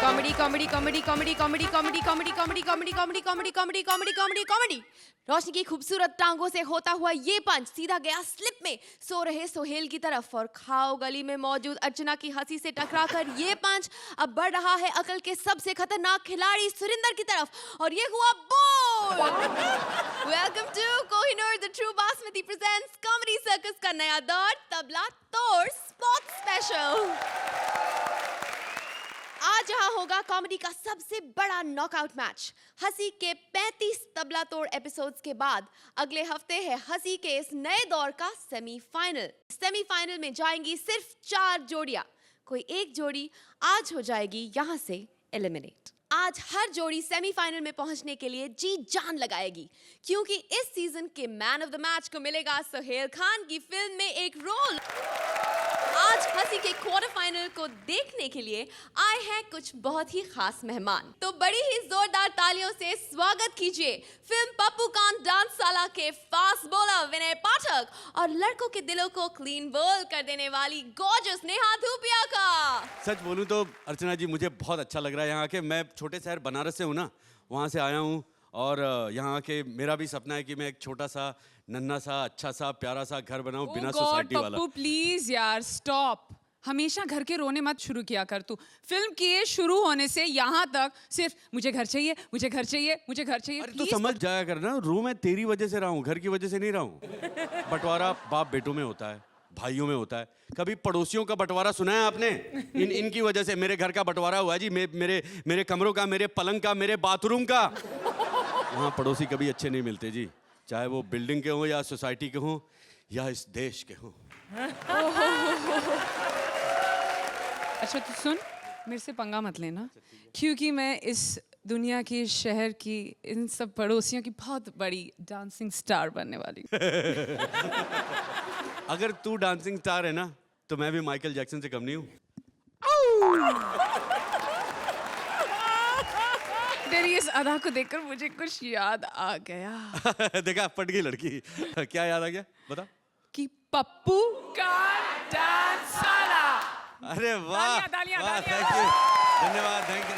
Comedy comedy comedy comedy comedy comedy comedy comedy comedy comedy comedy comedy comedy comedy. Roshni की खूबसूरत टांगों से होता हुआ ये पंच सीधा गया स्लिप में सो रहे सोहेल की तरफ और खाओ गली में मौजूद अर्चना की हंसी से टकराकर ये पंच अब बढ़ रहा है अकल के सबसे खतरनाक खिलाड़ी सुरिंदर की तरफ और ये हुआ बोल। Welcome to Kohinoor the true basmati presents comedy circus का नया दौर तबला तोड़ स्पोर्ट्स स्पेशल। आज यहाँ होगा कॉमेडी का सबसे बड़ा नॉकआउट मैच। हंसी के 35 तबला तोड़ एपिसोड्स के बाद अगले हफ्ते है हंसी के इस नए दौर का सेमीफाइनल। सेमीफाइनल में जाएंगी सिर्फ 4 जोड़ियां। कोई एक जोड़ी आज हो जाएगी यहाँ से एलिमिनेट। आज हर जोड़ी सेमीफाइनल में पहुंचने के लिए जी जान लगाएगी क्योंकि इस सीजन के मैन ऑफ द मैच को मिलेगा सोहेल खान की फिल्म में एक रोल। आज हंसी के क्वार्टर फाइनल को देखने के लिए आए हैं कुछ बहुत ही खास मेहमान। तो बड़ी ही जोरदार तालियों से स्वागत कीजिए फिल्म पप्पू कांत डांसशाला के फास्ट बॉलर विनय पाठक और लड़कों के दिलों को क्लीन बोल कर देने वाली गॉर्जियस नेहा धूपिया का। सच बोलूं तो अर्चना जी मुझे बहुत अच्छा लग रहा है यहाँ के। मैं छोटे शहर बनारस से हूँ ना, वहाँ से आया हूँ और यहाँ के मेरा भी सपना है कि मैं एक छोटा सा नन्हा सा अच्छा सा प्यारा सा घर बनाऊं बिना सोसाइटी वाला। पप्पू प्लीज यार स्टॉप, हमेशा घर के रोने मत शुरू किया कर तू। फिल्म के शुरू होने से यहाँ तक सिर्फ मुझे घर चाहिए, मुझे घर चाहिए, मुझे घर चाहिए। अरे तो समझ जाया कर ना, रू मैं तेरी वजह से रहा हूँ, घर की वजह से नहीं रहा हूँ। बंटवारा बाप बेटों में होता है, भाइयों में होता है। कभी पड़ोसियों का बंटवारा सुना है आपने? इनकी वजह से मेरे घर का बंटवारा हुआ है जी, मेरे कमरों का, मेरे पलंग का, मेरे बाथरूम का। वहाँ पड़ोसी कभी अच्छे नहीं मिलते जी, चाहे वो बिल्डिंग के हों या सोसाइटी के हों या इस देश के हों। अच्छा तो सुन, मेरे से पंगा मत लेना क्योंकि मैं इस दुनिया की शहर की इन सब पड़ोसियों की बहुत बड़ी डांसिंग स्टार बनने वाली हूँ। अगर तू डांसिंग स्टार है ना तो मैं भी माइकल जैक्सन से कम नहीं हूँ। तेरी इस अदा को देखकर मुझे कुछ याद आ गया। देखा, पट गई लड़की। क्या याद आ गया बता? कि पप्पू का डांसशाला। अरे वाह, तालियां, वाह, तालियां। थैंक यू, धन्यवाद, थैंक यू।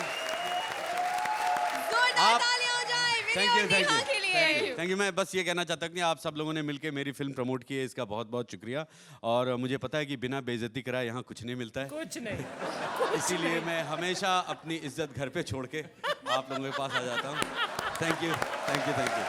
जोरदार तालियां हो जाए विनय और नेहा के लिए। Thank you. मैं बस ये कहना चाहता हूँ कि आप सब लोगों ने मिलकर मेरी फिल्म प्रमोट की है, इसका बहुत बहुत शुक्रिया। और मुझे पता है कि बिना बेइज्जती कराए यहाँ कुछ नहीं मिलता है, कुछ नहीं। इसीलिए मैं हमेशा अपनी इज्जत घर पे छोड़ के आप लोगों के पास आ जाता हूँ। Thank you, thank you, thank you.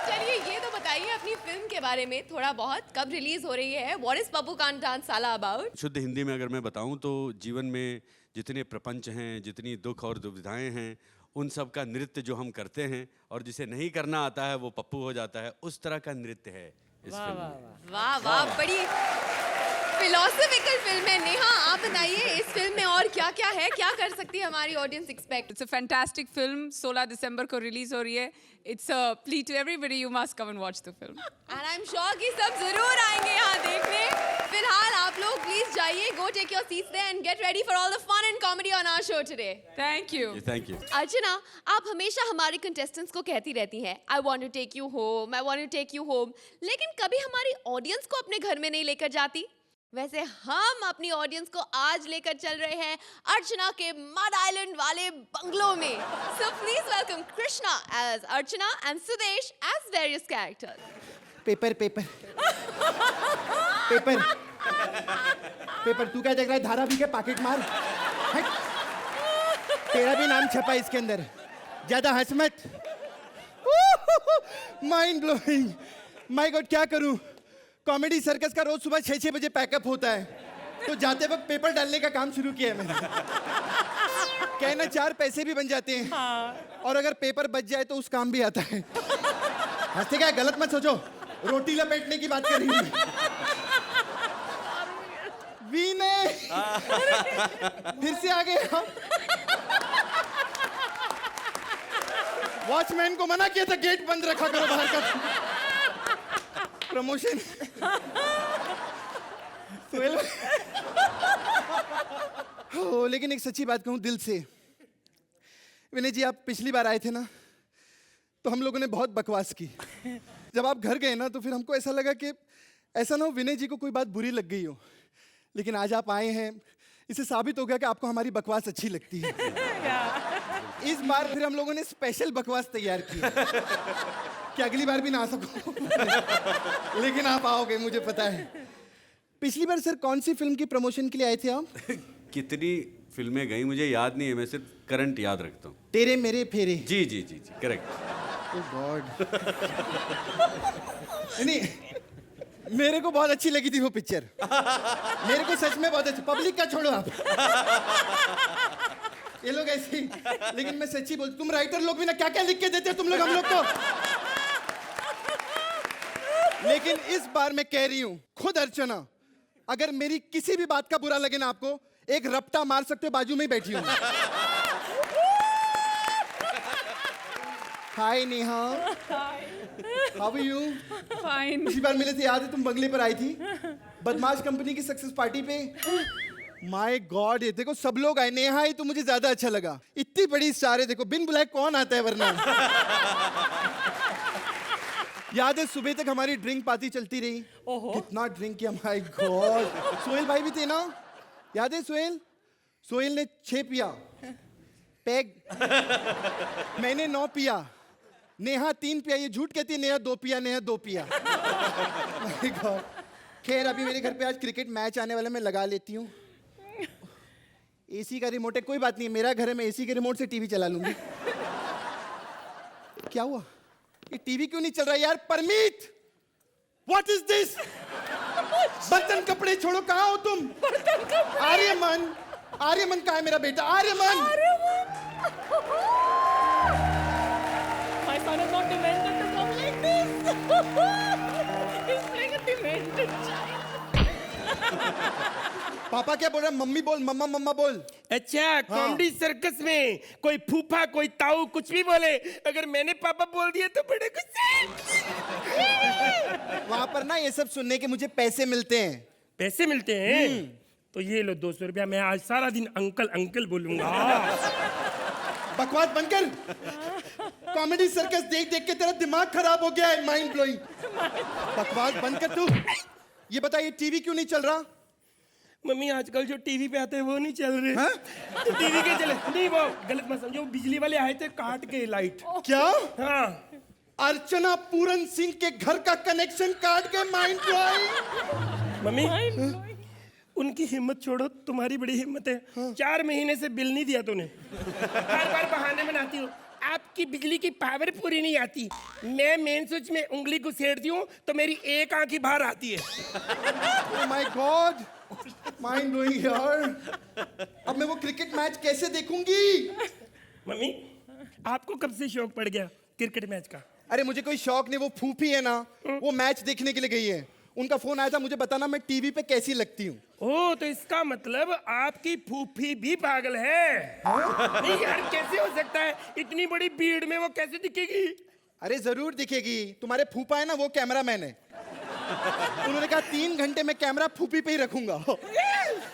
चलिए ये तो बताइए अपनी फिल्म के बारे में थोड़ा बहुत, कब रिलीज हो रही है? व्हाट इज पप्पू कांत डांसशाला अबाउट? शुद्ध हिंदी में अगर मैं बताऊं तो जीवन में जितने प्रपंच हैं, जितनी दुख और दुविधाएं हैं, उन सब का नृत्य जो हम करते हैं और जिसे नहीं करना आता है वो पप्पू हो जाता है, उस तरह का नृत्य है इस फिल्म में। वाह वाह, बड़ी फिलोसॉफिकल फिल्म है। नेहा आप बताइए इस फिल्म में और क्या क्या है, क्या कर सकती है हमारी audience expect? It's a fantastic film, 16 दिसंबर को रिलीज हो रही है। It's a plea to everybody, you must come and watch the film. And I am sure कि सब जरूर आएंगे यहाँ देखने। फिलहाल आप लोग प्लीज जाइए, go take your seats there and get ready for all the fun and comedy on our show today. Thank you. Thank you. Archana, आप हमेशा हमारे कंटेस्टेंट्स को कहती रहती हैं I want to take you home, I want to take you home, लेकिन कभी हमारी ऑडियंस को अपने घर में नहीं लेकर जाती। वैसे हम अपनी ऑडियंस को आज लेकर चल रहे हैं अर्चना के मड आइलैंड वाले बंगलों में। So please welcome Krishna as Archana and Sudesh as various characters. Paper paper paper paper, तू क्या देख रहा है? धारा भी के पॉकेट मार। हट। तेरा भी नाम छपा इसके अंदर, ज्यादा हंस मत। Mind blowing. माय गॉड, क्या करूं? कॉमेडी सर्कस का रोज सुबह 6-6 बजे पैकअप होता है, तो जाते वक्त पेपर डालने का काम शुरू किया है मैंने। कहना 4 पैसे भी बन जाते हैं। हाँ। और अगर पेपर बच जाए तो उस काम भी आता है। हंसते क्या, गलत मत सोचो, रोटी लपेटने की बात कर रही हूँ। विनय फिर से आ गए हम। वॉचमैन को मना किया था गेट बंद रखा करो बाहर का। प्रमोशन। हो, लेकिन एक सच्ची बात कहूं दिल से, विनय जी आप पिछली बार आए थे ना तो हम लोगों ने बहुत बकवास की। जब आप घर गए ना तो फिर हमको ऐसा लगा कि ऐसा ना हो विनय जी को कोई बात बुरी लग गई हो, लेकिन आज आप आए हैं, इससे साबित हो गया कि आपको हमारी बकवास अच्छी लगती है। इस बार फिर हम लोगों ने स्पेशल बकवास तैयार की कि अगली बार भी ना आ सको लेकिन आप आओगे, मुझे पता है। पिछली बार सर कौन सी फिल्म की प्रमोशन के लिए आए थे आप? कितनी फिल्में गई मुझे याद नहीं है, मैं सिर्फ करंट याद रखता हूँ। तेरे मेरे फेरे। जी जी जी जी करेक्ट। ओह गॉड। नहीं, मेरे को बहुत अच्छी लगी थी वो पिक्चर। मेरे को सच में बहुत अच्छी। पब्लिक का छोड़ो आप, ये लोग ऐसे ही। लेकिन मैं सच्ची बोल, तुम राइटर लोग भी ना क्या क्या लिख के देते हो तुम लोग हम लोग को। लेकिन इस बार मैं कह रही हूं, खुद अर्चना, अगर मेरी किसी भी बात का बुरा लगे ना आपको, एक रपटा मार सकते हो, बाजू में ही बैठी हूं। Hi Neha, how are you? Fine. पिछली बार मिले थे, याद है? तुम बंगले पर आई थी बदमाश कंपनी की सक्सेस पार्टी पे। माय गॉड, ये देखो सब लोग आए, नेहा ही तो मुझे ज्यादा अच्छा लगा। इतनी बड़ी स्टार है, देखो बिन बुलाए कौन आता है वरना। याद है सुबह तक हमारी ड्रिंक पार्टी चलती रही। कितना ड्रिंक किया, माय गॉड। सोहेल भाई भी थे ना, याद है सोहेल? सोहेल ने 6 पिया पैग, मैंने 9 पिया, नेहा 3 पिया। ये झूठ कहती है, नेहा 2 पिया, नेहा 2 पिया। My God। खैर अभी मेरे घर पे आज क्रिकेट मैच आने वाला, मैं लगा लेती हूँ। एसी का रिमोट है, कोई बात नहीं, मेरा घर है, मैं एसी के रिमोट से टीवी चला लूंगी। क्या हुआ? ये टीवी क्यों नहीं चल रहा यार? Parmeet, what is this? बर्तन कपड़े छोड़ो, कहाँ हो तुम? आर्यमन, आर्यमन कहाँ है मेरा बेटा? Aryaman. My son is not demented to come like this. He's playing a demented child. पापा क्या बोल रहा है? मम्मी बोल, मम्मा मम्मा बोल। अच्छा, कॉमेडी सर्कस में कोई फूफा कोई ताऊ कुछ भी बोले, अगर मैंने पापा बोल दिया तो बड़े गुस्से। वहां पर ना ये सब सुनने के मुझे पैसे मिलते हैं। पैसे मिलते हैं? तो ये लो 200 रुपया, मैं आज सारा दिन अंकल अंकल बोलूंगा। बकवास बंद कर। कॉमेडी सर्कस देख देख के तेरा दिमाग खराब हो गया है, माइंड ब्लोइंग। बकवास बंद कर तू। ये बता, ये टीवी क्यों नहीं चल रहा? मम्मी आजकल जो टीवी पे आते हैं वो नहीं चल रहे। हाँ? तो टीवी के चले नहीं, वो गलत मत समझो, बिजली वाले आए थे काट के लाइट। क्या? हाँ, अर्चना पूरन सिंह के घर का कनेक्शन काट के, माइंड ब्लोइंग। मम्मी उनकी हिम्मत छोड़ो, तुम्हारी बड़ी हिम्मत है। 4 महीने से बिल नहीं दिया तूने। बार बार बहाने बनाती हो, आपकी बिजली की पावर पूरी नहीं आती। मैं मेन स्विच में उंगली घुसेड़ती हूँ तो मेरी एक आंख ही बाहर आती है। Oh my God, mind blowing यार। अब मैं वो क्रिकेट मैच कैसे देखूंगी? मम्मी आपको कब से शौक पड़ गया क्रिकेट मैच का? अरे मुझे कोई शौक नहीं, वो फूफी है ना, वो मैच देखने के लिए गई है। उनका फोन आया था, मुझे बताना मैं टीवी पे कैसी लगती हूँ। ओह, तो इसका मतलब आपकी फूफी भी पागल है। नहीं यार, कैसे हो सकता है? इतनी बड़ी भीड़ में वो कैसे दिखेगी? अरे जरूर दिखेगी, तुम्हारे फूफा है ना, वो कैमरामैन है। उन्होंने कहा 3 घंटे में कैमरा फूफी पे ही रखूंगा।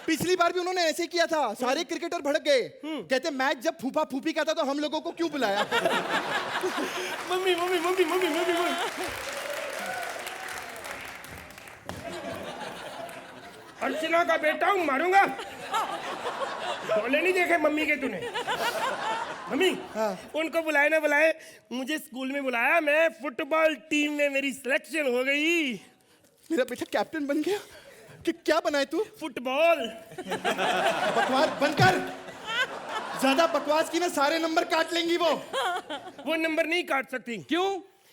पिछली बार भी उन्होंने ऐसे किया था, सारे क्रिकेटर भड़क गए। कहते मैच जब फूफा फूफी का था तो हम लोगों को क्यों बुलाया? Mummy mummy mummy mummy mummy mummy Archana का बेटा हूँ, मारूंगा। बोले नहीं देखे मम्मी के तूने? मम्मी उनको बुलाए ना बुलाए, मुझे स्कूल में बुलाया, मैं फुटबॉल टीम में मेरी सिलेक्शन हो गई। मेरा बेटा कैप्टन बन गया? कि क्या बनाए तू? फुटबॉल। बकवास बंद कर। ज्यादा बकवास की ना सारे नंबर काट लेंगी वो नंबर नहीं काट सकती। क्यों?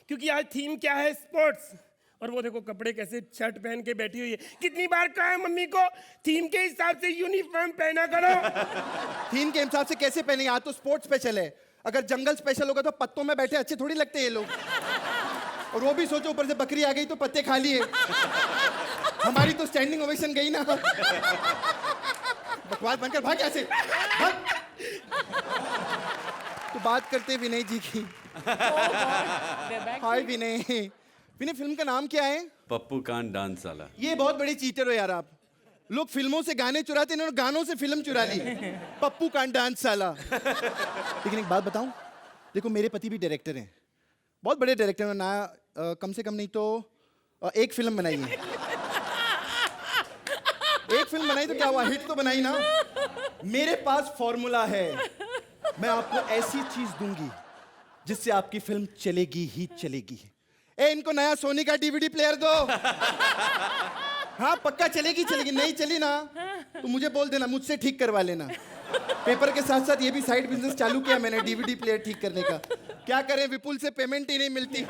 क्योंकि आज थीम क्या है? स्पोर्ट्स। और वो देखो कपड़े कैसे शर्ट पहन के बैठी हुई है। कितनी बार कहा है मम्मी को थीम के हिसाब से यूनिफॉर्म पहना करो। थीम के हिसाब से कैसे पहने? आज तो स्पोर्ट्स स्पेशल है। अगर जंगल स्पेशल होगा तो पत्तों में बैठे अच्छे थोड़ी लगते हैं ये लोग। और वो भी सोचो, ऊपर से बकरी आ गई तो पत्ते खा लिए। हमारी तो स्टैंडिंग ओवेशन गई ना। बकवास बनकर भाग यहाँ से, भाग। तो बात करते विनय जी की। हाय विनय। विनय, फिल्म का नाम क्या है? पप्पू कांड डांस साला। ये बहुत बड़े चीटर हो यार आप। लोग फिल्मों से गाने चुराते, इन्होंने गानों से फिल्म चुरा ली। पप्पू कांड डांस साला। लेकिन एक बात बताऊं, देखो मेरे पति भी डायरेक्टर हैं, बहुत बड़े डायरेक्टर हैं ना। कम से कम नहीं तो 1 फिल्म बनाई है। एक फिल्म बनाई तो क्या हुआ, हिट तो बनाई ना। मेरे पास फॉर्मूला है, मैं आपको ऐसी चीज दूंगी जिससे आपकी फिल्म चलेगी ही चलेगी। इनको नया सोनी का डीवीडी प्लेयर दो। हाँ पक्का चलेगी चलेगी, नहीं चली ना तो मुझे बोल देना, मुझसे ठीक करवा लेना। पेपर के साथ साथ ये भी साइड बिजनेस चालू किया मैंने, डीवीडी प्लेयर ठीक करने का। क्या करें, विपुल से पेमेंट ही नहीं मिलती।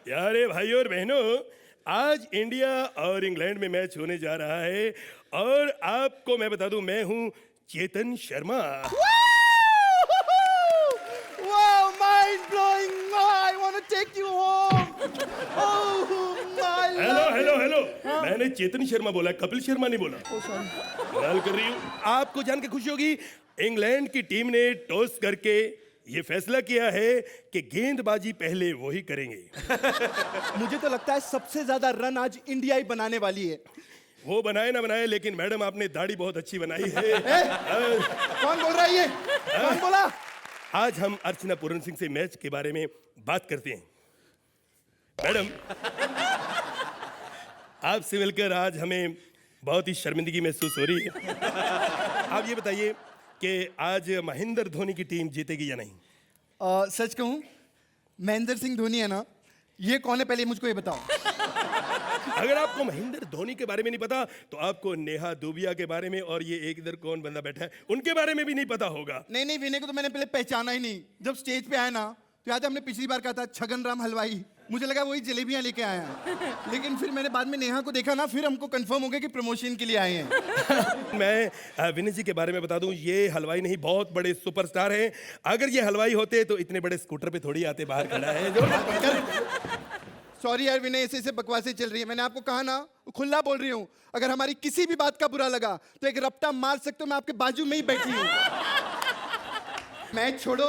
प्यारे भाइयों और बहनों, आज इंडिया और इंग्लैंड में मैच होने जा रहा है और आपको मैं बता दूं, मैं हूं Chetan Sharma. Wow, mind blowing! I want to take you home. Oh my hello love. Hello hello, मैंने चेतन शर्मा बोला, कपिल शर्मा नहीं बोला। सवाल कर रही हूँ। आपको जान के खुशी होगी, इंग्लैंड की टीम ने टॉस करके ये फैसला किया है कि गेंदबाजी पहले वो ही करेंगे। मुझे तो लगता है सबसे ज्यादा रन आज इंडिया ही बनाने वाली है। वो बनाए ना बनाए, लेकिन मैडम आपने दाढ़ी बहुत अच्छी बनाई है। कौन बोल रहा है ये? कौन बोला? आज हम अर्चना पूरन सिंह से मैच के बारे में बात करते हैं। मैडम, आपसे मिलकर आज हमें बहुत ही शर्मिंदगी महसूस हो रही है। आप ये बताइए कि आज महेंद्र धोनी की टीम जीतेगी या नहीं? सच कहूं, महेंद्र सिंह धोनी है ना, ये कौन है पहले मुझको ये बताओ। अगर आपको महेंद्र धोनी के बारे में नहीं पता तो आपको नेहा दुबिया के बारे में और ये एक इधर कौन बंदा बैठा है उनके बारे में भी नहीं पता होगा। नहीं नहीं, विनय को तो मैंने पहले पहचाना ही नहीं। जब स्टेज पे आया ना तो याद है हमने पिछली बार कहा था छगन राम हलवाई, मुझे लगा वही जलेबियां लेके आया है। लेकिन फिर मैंने बाद में नेहा को देखा ना, फिर हमको कंफर्म हो गया कि प्रमोशन के लिए आए हैं। मैं विनय जी के बारे में बता दूं, ये हलवाई नहीं, बहुत बड़े सुपरस्टार हैं। अगर ये हलवाई होते तो इतने बड़े स्कूटर पे थोड़ी आते, बाहर खड़ा है जो। सॉरी यार विनय, ऐसे बकवासें चल रही है। मैंने आपको कहा ना, खुला बोल रही हूँ, अगर हमारी किसी भी बात का बुरा लगा तो एक रपटा मार सकते हो, मैं आपके बाजू में ही बैठी हूँ। मैच छोड़ो,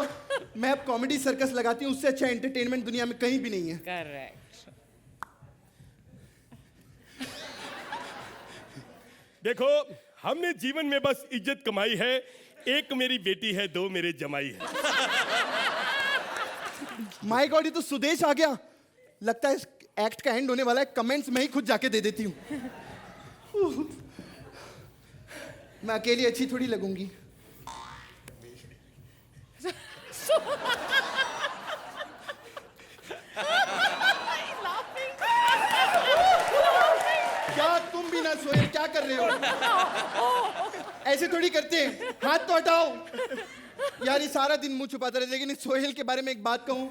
मैं अब कॉमेडी सर्कस लगाती हूँ, उससे अच्छा एंटरटेनमेंट दुनिया में कहीं भी नहीं है। करेक्ट। देखो, हमने जीवन में बस इज्जत कमाई है। एक मेरी बेटी है, दो मेरे जमाई है। माय गॉड, ये तो सुदेश आ गया। लगता है इस एक्ट का एंड होने वाला है, कमेंट्स में ही खुद जाके दे देती हूँ। मैं अकेली अच्छी थोड़ी लगूंगी। क्या तुम भी ना सोए, क्या कर रहे हो? ऐसे थोड़ी करते हैं, हाथ तो हटाओ। यार ये सारा दिन मुंह छुपाता रहे। लेकिन इस सोहेल के बारे में एक बात कहूं,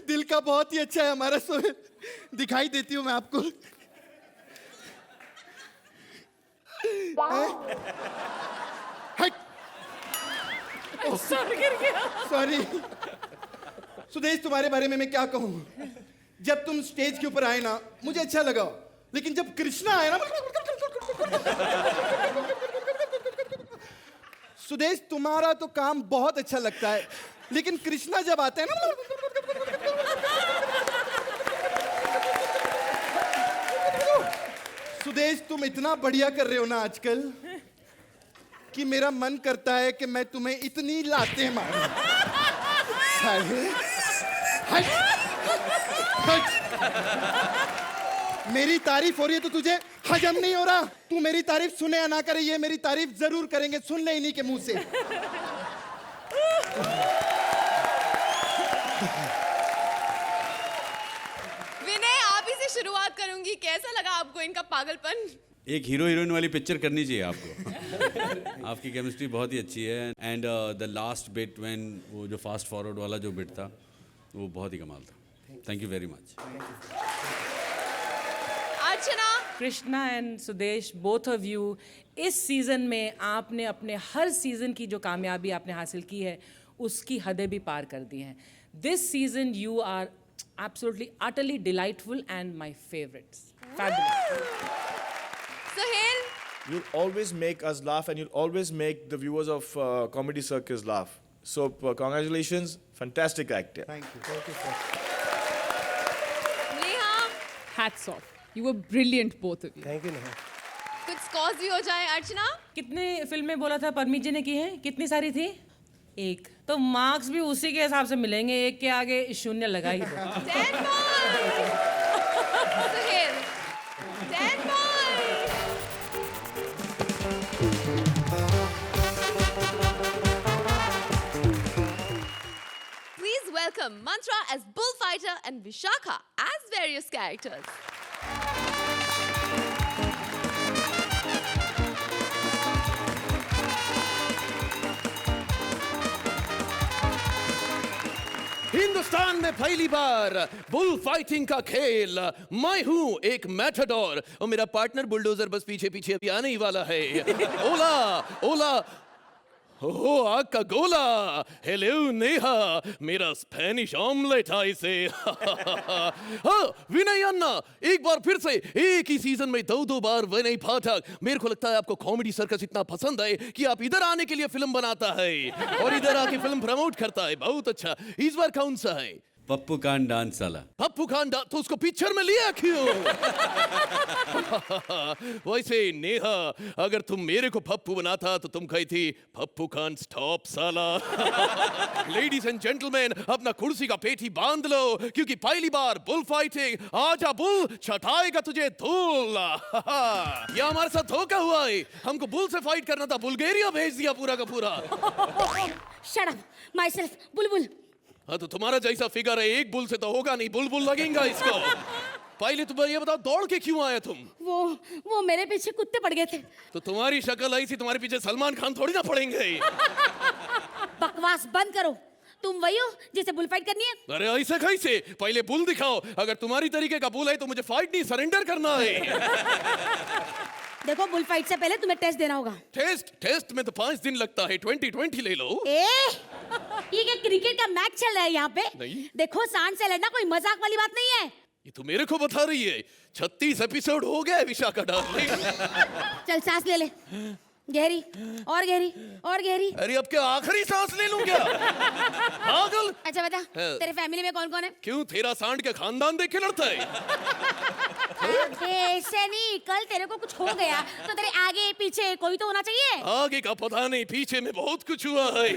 दिल का बहुत ही अच्छा है हमारा सोहेल। दिखाई देती हूं मैं आपको। सॉरी सुदेश, तुम्हारे बारे में मैं क्या कहूं। जब तुम स्टेज के ऊपर आए ना, मुझे अच्छा लगा, लेकिन जब कृष्णा आए ना, सुदेश तुम्हारा तो काम बहुत अच्छा लगता है, लेकिन कृष्णा जब आते हैं ना, सुदेश तुम इतना बढ़िया कर रहे हो ना आजकल कि मेरा मन करता है कि मैं तुम्हें इतनी लाते मारूं। हट, हट। मेरी तारीफ हो रही है तो तुझे हजम नहीं हो रहा। तू मेरी तारीफ सुने या ना करे, ये मेरी तारीफ जरूर करेंगे, सुन ले इन्हीं के मुंह से। विनय, आप ही से शुरुआत करूंगी। कैसा लगा आपको इनका पागलपन? एक हीरो हीरोइन वाली पिक्चर करनी चाहिए आपको। आपकी केमिस्ट्री बहुत ही अच्छी है। And the last bit when वो जो फास्ट फॉरवर्ड वाला जो बिट था वो बहुत ही कमाल था। Thank you very much. Archana, Krishna and Sudesh, both of you, इस सीजन में आपने अपने हर सीजन की जो कामयाबी आपने हासिल की है उसकी हदें भी पार कर दी हैं। This season you are absolutely utterly delightful and my favorites. Fabulous. Suhail, You'll always make us laugh and you'll always make the viewers of Comedy Circus laugh. So congratulations, fantastic actor. Thank you sir. Neha, Hats off. You were brilliant, both of you. Thank you Neha. कुछ scores भी हो जाए। अर्चना, कितने फिल्में बोला था परमीत जी ने की हैं? कितनी सारी थी? एक। तो मार्क्स भी उसी के हिसाब से मिलेंगे, एक के आगे शून्य लगा ही दो। 10 points। Mantra as Bullfighter and Vishakha as various characters. Hindustan में पहली बार बुल फाइटिंग का खेल। मैं हूं एक मैटाडोर और मेरा पार्टनर बुलडोजर बस पीछे पीछे अभी आने ही वाला है। ओला ओला ओ आग का गोला। हेलो नेहा, मेरा स्पेनिश ऑमलेट है इसे। हाँ विनय अन्ना, एक बार फिर से एक ही सीजन में दो बार विनय पाठक। मेरे को लगता है आपको कॉमेडी सर्कस इतना पसंद है कि आप इधर आने के लिए फिल्म बनाता है और इधर आके फिल्म प्रमोट करता है। बहुत अच्छा। इस बार कौन सा है? पप्पू कान डांस वाला। पप्पू खान तो उसको पिक्चर में लिया क्यों? वैसे नेहा, अगर तुम मेरे को पप्पू बनाता तो तुम कही थी पप्पू खान स्टॉप साला। लेडीज एंड जेंटलमैन, अपना कुर्सी का पेटी बांध लो क्योंकि पहली बार बुल फाइटिंग। आजा बुल, छटाएगा तुझे धूल। ये हमारे साथ धोखा हुआ है। हमको बुल से फाइट करना था, बुल्गारिया भेज दिया पूरा का पूरा। Shut up, myself, बुलबुल। हाँ तो तुम्हारा जैसा फिगर है, एक बुल से तो होगा नहीं, बुलबुल लगेगा इसको। पहले तुम ये बताओ, दौड़ के क्यों आए तुम? वो मेरे पीछे कुत्ते पड़ गए थे। तो तुम्हारी शक्ल ऐसी, तुम्हारे पीछे सलमान खान थोड़ी ना पड़ेंगे। बकवास बंद करो। तुम वही हो जिसे बुल फाइट करनी है? अरे ऐसे कैसे? पहले बुल दिखाओ। अगर तुम्हारी तरीके का बुल है तो मुझे फाइट नहीं, सरेंडर करना है। देखो, बुल फाइट से पहले तुम्हें टेस्ट देना होगा। टेस्ट में तो 5 दिन लगता है। 2020 ले लो। ये क्या क्रिकेट का मैच चल रहा है यहाँ पे? नहीं। देखो, सांड से लड़ना कोई मजाक वाली बात नहीं है। ये तो मेरे को बता रही है। 36 एपिसोड हो गया विशाखा डार्लिंग। चल सांस ले ले, गहरी और गहरी और गहरी। अरे अब क्या आखिरी सांस ले लूं क्या? पागल। अच्छा बता, तेरे फैमिली में कौन कौन है? क्यों, तेरा सांड के खानदान देख के लड़ता है? ऐसे नहीं, कल तेरे को कुछ हो गया तो तेरे आगे पीछे कोई तो होना चाहिए। आगे का पता नहीं, पीछे में बहुत कुछ हुआ है।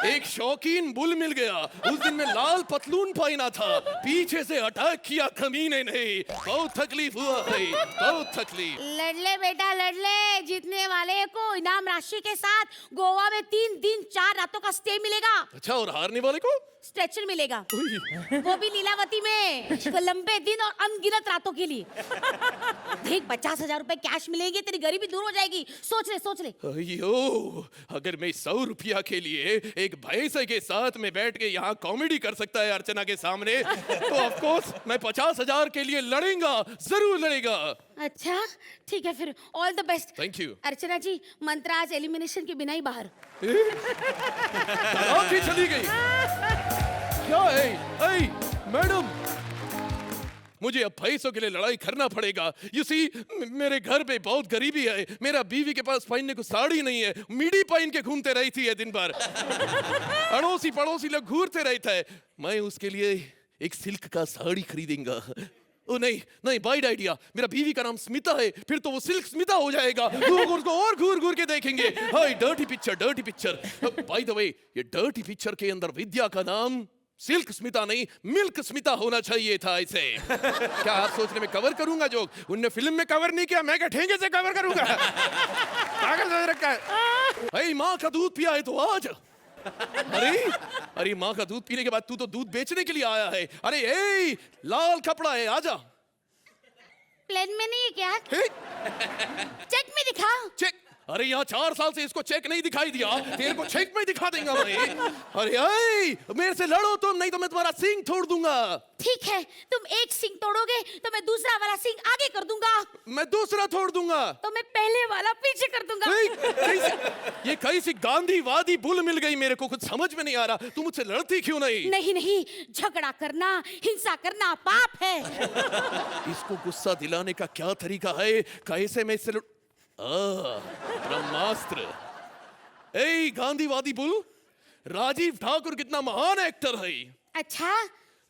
एक शौकीन बुल मिल गया। उस दिन में लाल पतलून पहना था, पीछे से अटैक किया कमीने ने। बहुत तकलीफ हुआ है, बहुत तकलीफ। लड़ ले बेटा, लड़ ले। जीतने वाले को इनाम राशि के साथ गोवा में 3 दिन 4 रातों का स्टे मिलेगा। अच्छा, और हारने वाले को? स्ट्रेचर मिलेगा, वो भी लीलावती में, लंबे दिन और अनगिनत रातों के लिए। देख, 50,000 रुपए कैश मिलेंगे, तेरी गरीबी दूर हो जाएगी। सोच ले, सोच ले। अयो, अगर मैं 100 रुपया के लिए एक भैंसे के साथ में बैठ के यहाँ कॉमेडी कर सकता है अर्चना के सामने, तो ऑफ कोर्स मैं 50,000 के लिए लड़ेगा, जरूर लड़ेगा। अच्छा ठीक है, फिर all the best. Thank you. Archana ji, Mantra आज एलिमिनेशन के बिना ही बाहर। चली गई। क्या है? ऐ, मैडम, मुझे अब पैसों के लिए लड़ाई करना पड़ेगा। यू सी, मेरे घर पे बहुत गरीबी है। मेरा बीवी के पास पहनने को साड़ी नहीं है, मिडी पहन के घूमते रहती है दिन भर। अड़ोसी पड़ोसी लोग घूरते रहते हैं। मैं उसके लिए एक सिल्क का साड़ी खरीदेंगा। ओ नहीं नहीं, बैड आइडिया। मेरा बीवी का नाम स्मिता है, फिर तो वो सिल्क स्मिता हो जाएगा। लोग उसको और घूर घूर के देखेंगे। Hi, dirty picture, dirty picture. By the way, ये डर्टी पिक्चर के अंदर विद्या का नाम सिल्क स्मिता नहीं, मिल्क स्मिता होना चाहिए था। इसे क्या आप सोच रहे मैं कवर करूंगा जोक? उनने फिल्म में कवर नहीं किया, मैं क्या ठेंगे से कवर करूंगा? पागल समझ रखा है। भाई, माँ का दूध पिया है तो आज। अरे माँ का दूध पीने के बाद तू तो दूध बेचने के लिए आया है। अरे ए, लाल कपड़ा है, आजा। प्लेन में नहीं है क्या? चेक में दिखा। चेक? अरे यहाँ 4 साल से इसको चेक नहीं दिखाई दिया, तेरे को चेक में दिखा देंगे मैं। अरे ए, मेरे से लड़ो तुम, नहीं तो मैं तुम्हारा सींग तोड़ दूंगा। ठीक है, तुम एक सींग तोड़ोगे तो मैं दूसरा वाला सींग आगे कर दूंगा। मैं दूसरा तोड़ दूंगा तो मैं पहले वाला पीछे कर दूंगा। ये कैसी गांधीवादी बुल मिल गई मेरे को, कुछ समझ में नहीं आ रहा। तुम मुझसे लड़ती क्यों नहीं? नहीं नहीं, झगड़ा करना, हिंसा करना पाप है। इसको गुस्सा दिलाने का क्या तरीका है? कैसे मैं इससे ब्रह्मास्त्र। ए गांधीवादी बुल, राजीव ठाकुर कितना महान एक्टर है। अच्छा,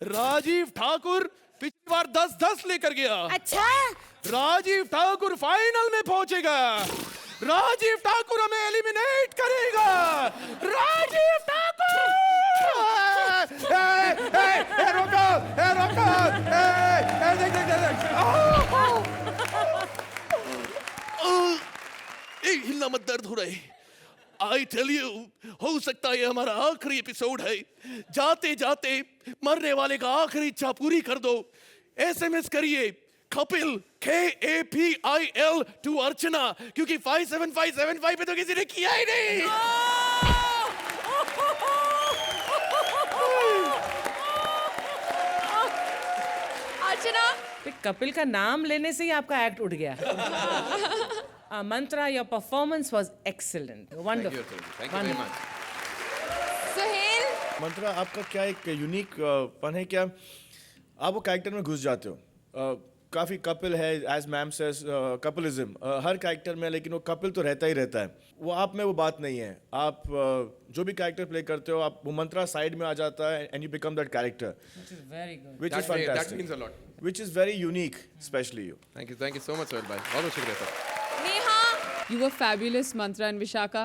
राजीव ठाकुर पिछली बार 10-10 लेकर गया। अच्छा, राजीव ठाकुर फाइनल में पहुंचेगा। राजीव ठाकुर हमें एलिमिनेट करेगा। राजीव ठाकुर! रोको, रोको, हिलना मत, दर्द हो रहा है। आई टेल यू, हो सकता है ये हमारा आखिरी एपिसोड है। जाते जाते मरने वाले का आखिरी इच्छा पूरी कर दो। SMS करिए कपिल KAPIL टू अर्चना, क्योंकि 57575 पे तो किसी ने किया ही नहीं। अर्चना, तो कपिल का नाम लेने से ही आपका एक्ट उठ गया। Mantra, your performance was excellent, wonderful. Thank you very much. Suhel, Mantra, आपका क्या एक यूनिक पन है क्या? आप वो कैरेक्टर में घुस जाते हो। काफ़ी कपिल है, एज मैम सेज, कपिलिज्म हर कैरेक्टर में, लेकिन वो कपिल तो रहता ही रहता है। वो आप में वो बात नहीं है। आप जो भी कैरेक्टर प्ले करते हो, आप वो मंत्रा साइड में आ जाता है and you become that character, very good. which is That means fantastic, a lot. which is very unique, especially you. Thank you so much, Sohail भाई। बहुत शुक्रिया sir. Neha, you were fabulous Mantra and Vishakha.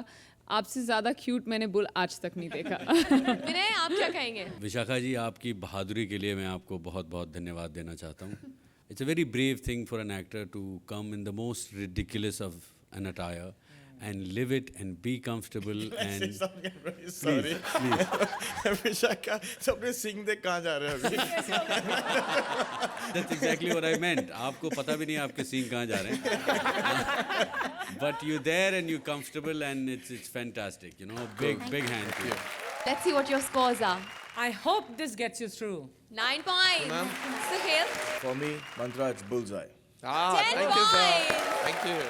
आपसे ज़्यादा cute मैंने bull आज तक नहीं देखा। विनय, आप क्या कहेंगे? विशाखा जी, आपकी बहादुरी के लिए मैं आपको बहुत बहुत धन्यवाद देना चाहता हूँ। It's a very brave thing for an actor to come in the most ridiculous of an attire and live it and be comfortable and Sorry. Vishakha, सबने सिंह देख कहाँ जा रहे हैं अभी? that's exactly what I meant. आपको पता भी नहीं आपके सीन कहाँ जा रहे हैं। But you're there and you're comfortable and it's fantastic. You know, big hand to you. Let's see what your scores are. I hope this gets you through. 9 points. Suhail, For me, Mantra, it's bullseye. 10 Thank you, sir. points. Thank you.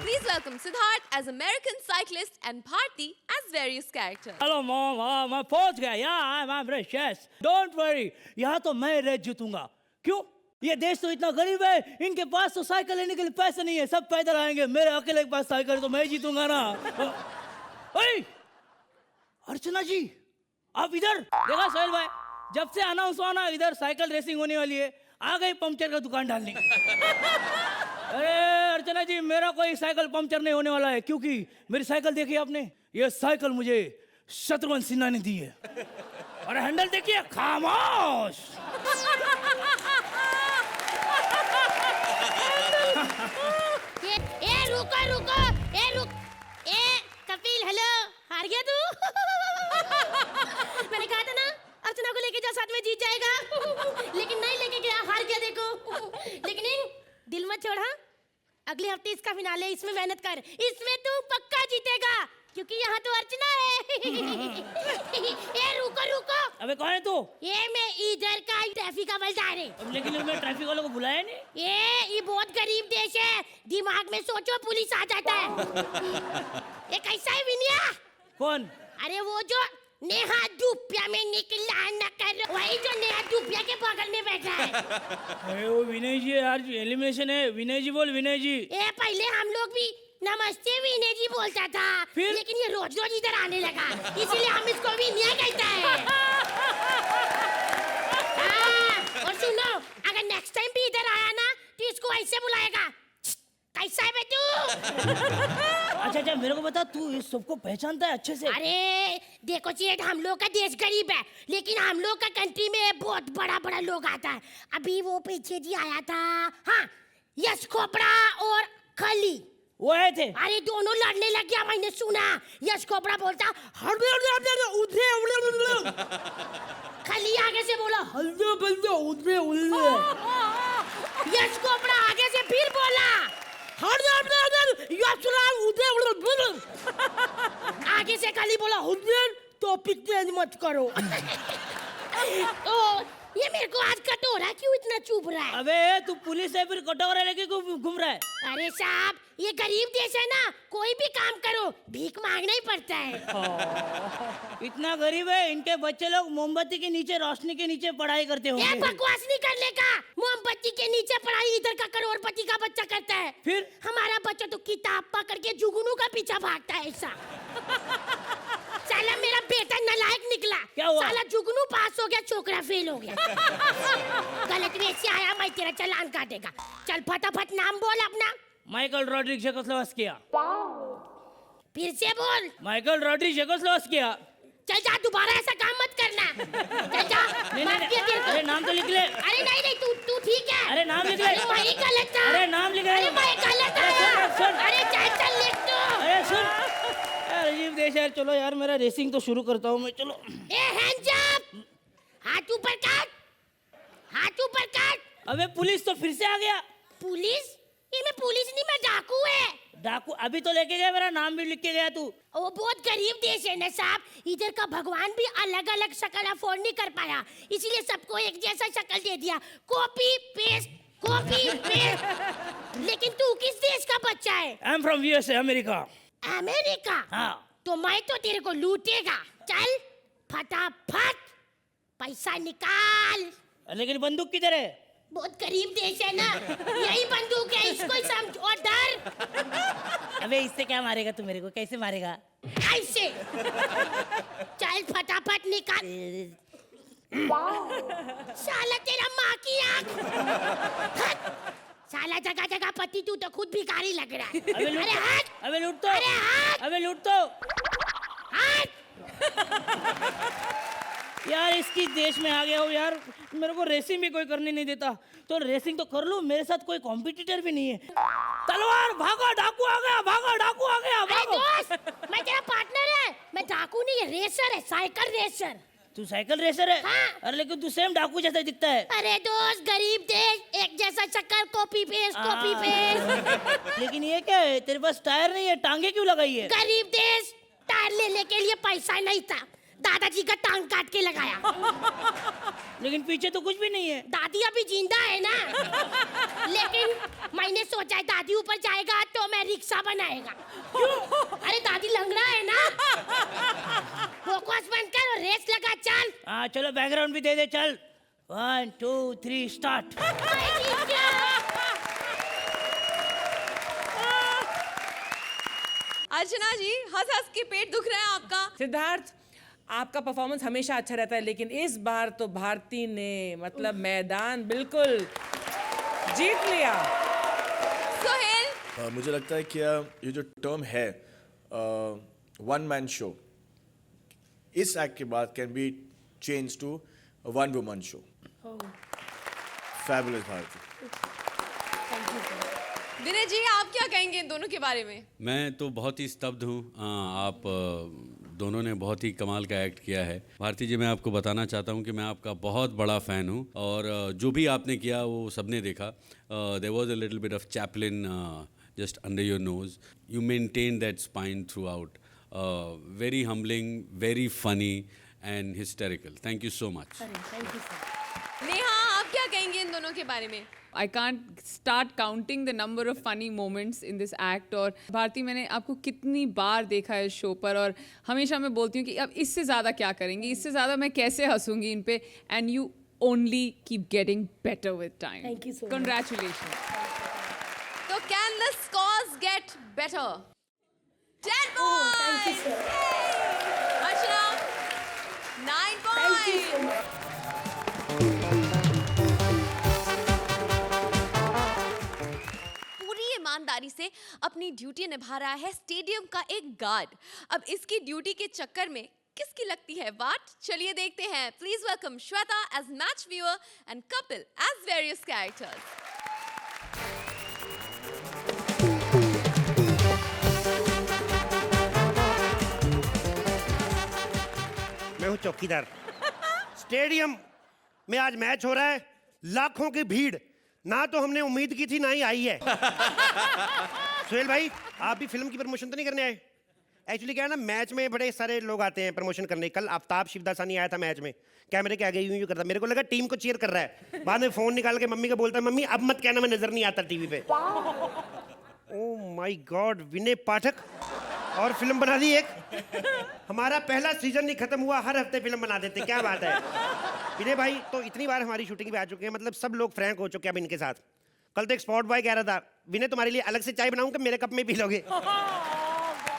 Please welcome Siddharth as American cyclist and Bharti as various characters. Hello mom, मैं पहुंच गया। या मैं ब्रेशियस, don't worry, यहाँ तो मैं race जीतूंगा। क्यों? ये देश तो इतना गरीब है, इनके पास तो साइकिल लेने के लिए पैसे नहीं है, सब पैदल आएंगे। मेरे अकेले के पास साइकिल है तो मैं जीतूंगा ना। ओए अर्चना जी, आप इधर देखा सोहेल भाई, जब से अनाउंस हुआ ना इधर साइकिल रेसिंग होने वाली है, आ गई पंक्चर का दुकान डालने। अरे अर्चना जी, मेरा कोई साइकिल पंक्चर नहीं होने वाला है, क्योंकि मेरी साइकिल देखी आपने, ये साइकिल मुझे शत्रुघ्न सिन्हा ने दी है। और हैंडल देखिए, खामोश। रुको, कपिल, हेलो, हार गया तू? मैंने कहा था ना अर्चना को लेके जा, साथ में जीत जाएगा। लेकिन नहीं लेके गया, हार गया देखो। लेकिन दिल मत छोड़, हाँ? अगले हफ्ते इसका फिनाले, इसमें मेहनत कर, इसमें तू पक्का जीतेगा, क्योंकि यहाँ तो अर्चना है। रुको। अबे कौन है तू? ये मैं इधर का ट्रैफिक का हवलदार है। अब लेकिन मैं ट्रैफिक वालों को बुलाया नहीं। ये बहुत गरीब देश है, दिमाग में सोचो पुलिस आ जाता है। ये कैसा है विनया? कौन? अरे वो जो नेहा दुपिया में निकला न कर, वही जो नेहा दुपिया के बगल में बैठा है। अरे वो विनय जी, यार एलिमिनेशन है। विनय जी बोल, विनय जी। ये पहले हम लोग भी नमस्ते विनय जी बोलता था, फिर? लेकिन ये रोज रोज इधर आने लगा, इसलिए हम इसको विनय कहता है। और सुनो, अगर नेक्स्ट टाइम भी इधर आया ना तो इसको ऐसे बुलाएगा, कैसा है बे तू? अच्छा, मेरे को बता, तू इस सबको पहचानता है अच्छे से? अरे देखो सेठ, हम लोग का देश गरीब है, लेकिन हम लोग का कंट्री में बहुत बड़ा लोग आता है। अभी वो पीछे जी आया था, हाँ, यश खोपड़ा और खली, वो आए थे। अरे दोनों लड़ने लग गया, मैंने सुना। यश खोपड़ा बोलता खली आगे से बोला यश खोपड़ा आगे से फिर बोला आगे से खली बोला तो पिटने मत करो। ओ, ये मेरे को आज कटोरा क्यों इतना चुभ रहा है? अबे तू पुलिस है, फिर कटोरा लेके क्यों घूम रहा है? अरे साहब, ये गरीब देश है ना, कोई भी काम करो भीख मांगना ही पड़ता है। इतना गरीब है, इनके बच्चे लोग मोमबत्ती के नीचे, रोशनी के नीचे पढ़ाई करते ये होंगे। बकवास नहीं करने का। मोमबत्ती के नीचे पढ़ाई इधर का करोड़पति का बच्चा करता है, फिर हमारा बच्चा तो किताब पकड़ के जुगनू का पीछा भागता है। ऐसा साला मेरा बेटा नालायक निकला। क्या हुआ? साला जुगनू पास हो गया, छोकरा फेल हो गया। गलत वे से आया, मैं तेरा चालान काटेगा। चल फटाफट नाम बोल अपना। Michael Rodrigue Czechoslovakia. फिर से बोल। Michael Rodrigue Czechoslovakia. चल जा, दोबारा ऐसा काम मत करना। चल जा। माफ किया तेरे को। अरे नाम तो लिख ले। अरे नहीं तू ठीक है। अरे नाम लिख ले। अरे भाई गलत था। अरे नाम लिख ले। अरे भाई गलत था। सुन। अरे चल लिख दो। अरे सुन यार, अजीब देश यार। चलो यार, मेरा रेसिंग तो शुरू करता हूँ मैं। चलो। ए हैंड्स अप, हाथ ऊपर कर, हाथ ऊपर कर। अबे पुलिस तो फिर से आ गया। पुलिस? ये मैं पुलिस नहीं, मैं डाकू है। डाकू अभी तो लेके गया, मेरा नाम भी लिख के गया तू। वो बहुत गरीब देश है ना साहब, इधर का भगवान भी अलग अलग शक्ल अफोर्ड नहीं कर पाया, इसीलिए सबको एक जैसा शक्ल दे दिया। Copy paste. लेकिन तू किस देश का बच्चा है? I am from USA, America. America? हाँ। तो मैं तो तेरे को लूटेगा। चल फटाफट पैसा निकाल। लेकिन बंदूक किधर है? बहुत गरीब देश है ना, यही बंदूक है, इसको ही समझ और डर। अबे इससे क्या मारेगा तू मेरे को? कैसे मारेगा? ऐसे। चल फटाफट निकाल। साला तेरा माँ की आँख। हट। साला जगह जगह पति, तू तो खुद भिखारी लग रहा है। अरे हट। अबे लूट तो। अरे हट। अबे लूट तो। हट। यार इसकी देश में आ गया हो यार, मेरे को रेसिंग भी कोई करने नहीं देता, तो रेसिंग तो कर लूं, मेरे साथ कोई कॉम्पिटिटर भी नहीं है। तलवार, भागो डाकू आ गया, भागो डाकू आ गया, अरे भागो। दोस्त, मैं तेरा पार्टनर है, मैं डाकू नहीं है, रेसर है, साइकिल रेसर। तू साइकिल रेसर है? हाँ। अरे लेकिन तू सेम डाकू जैसा दिखता है। अरे दोस्त, गरीब देश, एक जैसा शक्ल, कॉपी पेस्ट। लेकिन ये क्या है, तेरे पास टायर नहीं है, टांगे क्यों लगाई है? गरीब देश, टायर लेने के लिए पैसा नहीं था, दादाजी का टांग काट के लगाया। लेकिन पीछे तो कुछ भी नहीं है। दादी अभी जिंदा है ना। लेकिन मैंने सोचा है दादी ऊपर जाएगा तो मैं रिक्शा बनाएगा। क्यों? अरे दादी लंगड़ा है ना। फोकस बंद कर और रेस लगा, चल। हाँ चलो, बैकग्राउंड भी दे दे, चल। 1 2 3 स्टार्ट। अर्चना जी, हंस के पेट दुख रहा है आपका। सिद्धार्थ, आपका परफॉर्मेंस हमेशा अच्छा रहता है, लेकिन इस बार तो भारती ने मतलब मैदान बिल्कुल जीत लिया। सोहेल, मुझे लगता है कि ये जो टर्म है वन मैन शो, इस एक्ट के बाद can be change to one woman show. Fabulous Bharti. Vinay ji, आप क्या कहेंगे इन दोनों के बारे में? मैं तो बहुत ही स्तब्ध हूँ। आप दोनों ने बहुत ही कमाल का एक्ट किया है। भारती जी, मैं आपको बताना चाहता हूँ कि मैं आपका बहुत बड़ा फ़ैन हूँ, और जो भी आपने किया वो सबने देखा। There was a little bit of Chaplin just under your nose. You maintain that spine throughout. Very humbling, very funny and hysterical. Thank you so much. Neha, आप क्या कहेंगे इन दोनों के बारे में? I can't start counting the number of funny moments in this act. और भारती, मैंने आपको कितनी बार देखा है शो पर, और हमेशा मैं बोलती हूँ कि अब इससे ज़्यादा क्या करेंगे, इससे ज़्यादा मैं कैसे हंसूंगी इन पे, and you only keep getting better with time. Thank you so much. Congratulations. तो can the scores get better? 10 points. Thank you, sir. Archana, 9 points. Thank you so much. पूरी ईमानदारी से अपनी ड्यूटी निभा रहा है स्टेडियम का एक गार्ड। अब इसकी ड्यूटी के चक्कर में किसकी लगती है वाट? चलिए देखते हैं। Please welcome Shweta as match viewer and Kapil as various characters. मैं हूँ चौकीदार। स्टेडियम में आज मैच हो रहा है, लाखों की भीड़, ना तो हमने उम्मीद की थी ना ही आई है। सुहेल भाई, आप भी फिल्म की प्रमोशन तो नहीं करने आए? एक्चुअली क्या है ना, मैच में बड़े सारे लोग आते हैं प्रमोशन करने। कल आफ्ताब शिवदासानी आया था मैच में, कैमरे के आगे यूं यूं करता, मेरे को लगा टीम को चीयर कर रहा है। बाद में फोन निकाल के मम्मी को बोलता है, मम्मी अब मत कहना मैं नजर नहीं आता टीवी पे। ओह माय गॉड, विनय पाठक और फिल्म बना दी एक। हमारा पहला सीजन नहीं खत्म हुआ, हर हफ्ते फिल्म बना देते, क्या बात है। विनय भाई तो इतनी बार हमारी शूटिंग पे आ चुके हैं, मतलब सब लोग फ्रैंक हो चुके हैं अब इनके साथ। कल तो एक स्पॉट बॉय कह रहा था, विनय तुम्हारे लिए अलग से चाय बनाऊं कि मेरे कप में पी लोगे?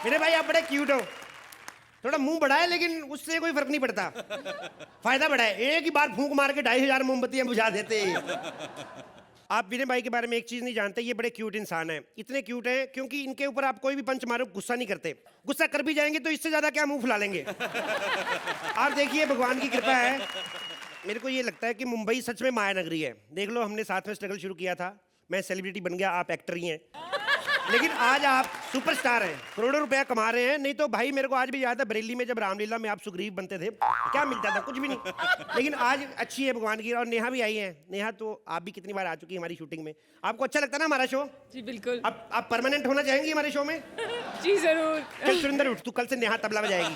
विनय भाई आप बड़े क्यूट हो, थोड़ा मुंह बड़ा है लेकिन उससे कोई फर्क नहीं पड़ता, फायदा बड़ा है। एक ही बार फूंक मार के 2500 मोमबत्तियां बुझा देते। आप विनय भाई के बारे में एक चीज नहीं जानते, ये बड़े क्यूट इंसान हैं। इतने क्यूट हैं क्योंकि इनके ऊपर आप कोई भी पंच मारो गुस्सा नहीं करते। गुस्सा कर भी जाएंगे तो इससे ज्यादा क्या मुंह फुला लेंगे। आप देखिए, भगवान की कृपा है। मेरे को ये लगता है कि मुंबई सच में माया नगरी है। देख लो, हमने साथ में स्ट्रगल शुरू किया था, मैं सेलिब्रिटी बन गया, आप एक्टर ही हैं, लेकिन आज आप सुपरस्टार हैं, करोड़ों रुपया कमा रहे हैं। नहीं तो भाई मेरे को आज भी याद है बरेली में जब रामलीला में आप सुग्रीव बनते थे, क्या मिलता था? कुछ भी नहीं। लेकिन आज अच्छी है भगवान की। और नेहा भी आई है। नेहा तो आप भी कितनी बार आ चुकी है हमारी शूटिंग में। आपको अच्छा लगता है ना हमारा शो? जी बिल्कुल। अब आप परमानेंट होना चाहेंगी हमारे शो में? जी जरूर। चल सुरेंद्र उठ, तू कल से नेहा तबला बजाएगी।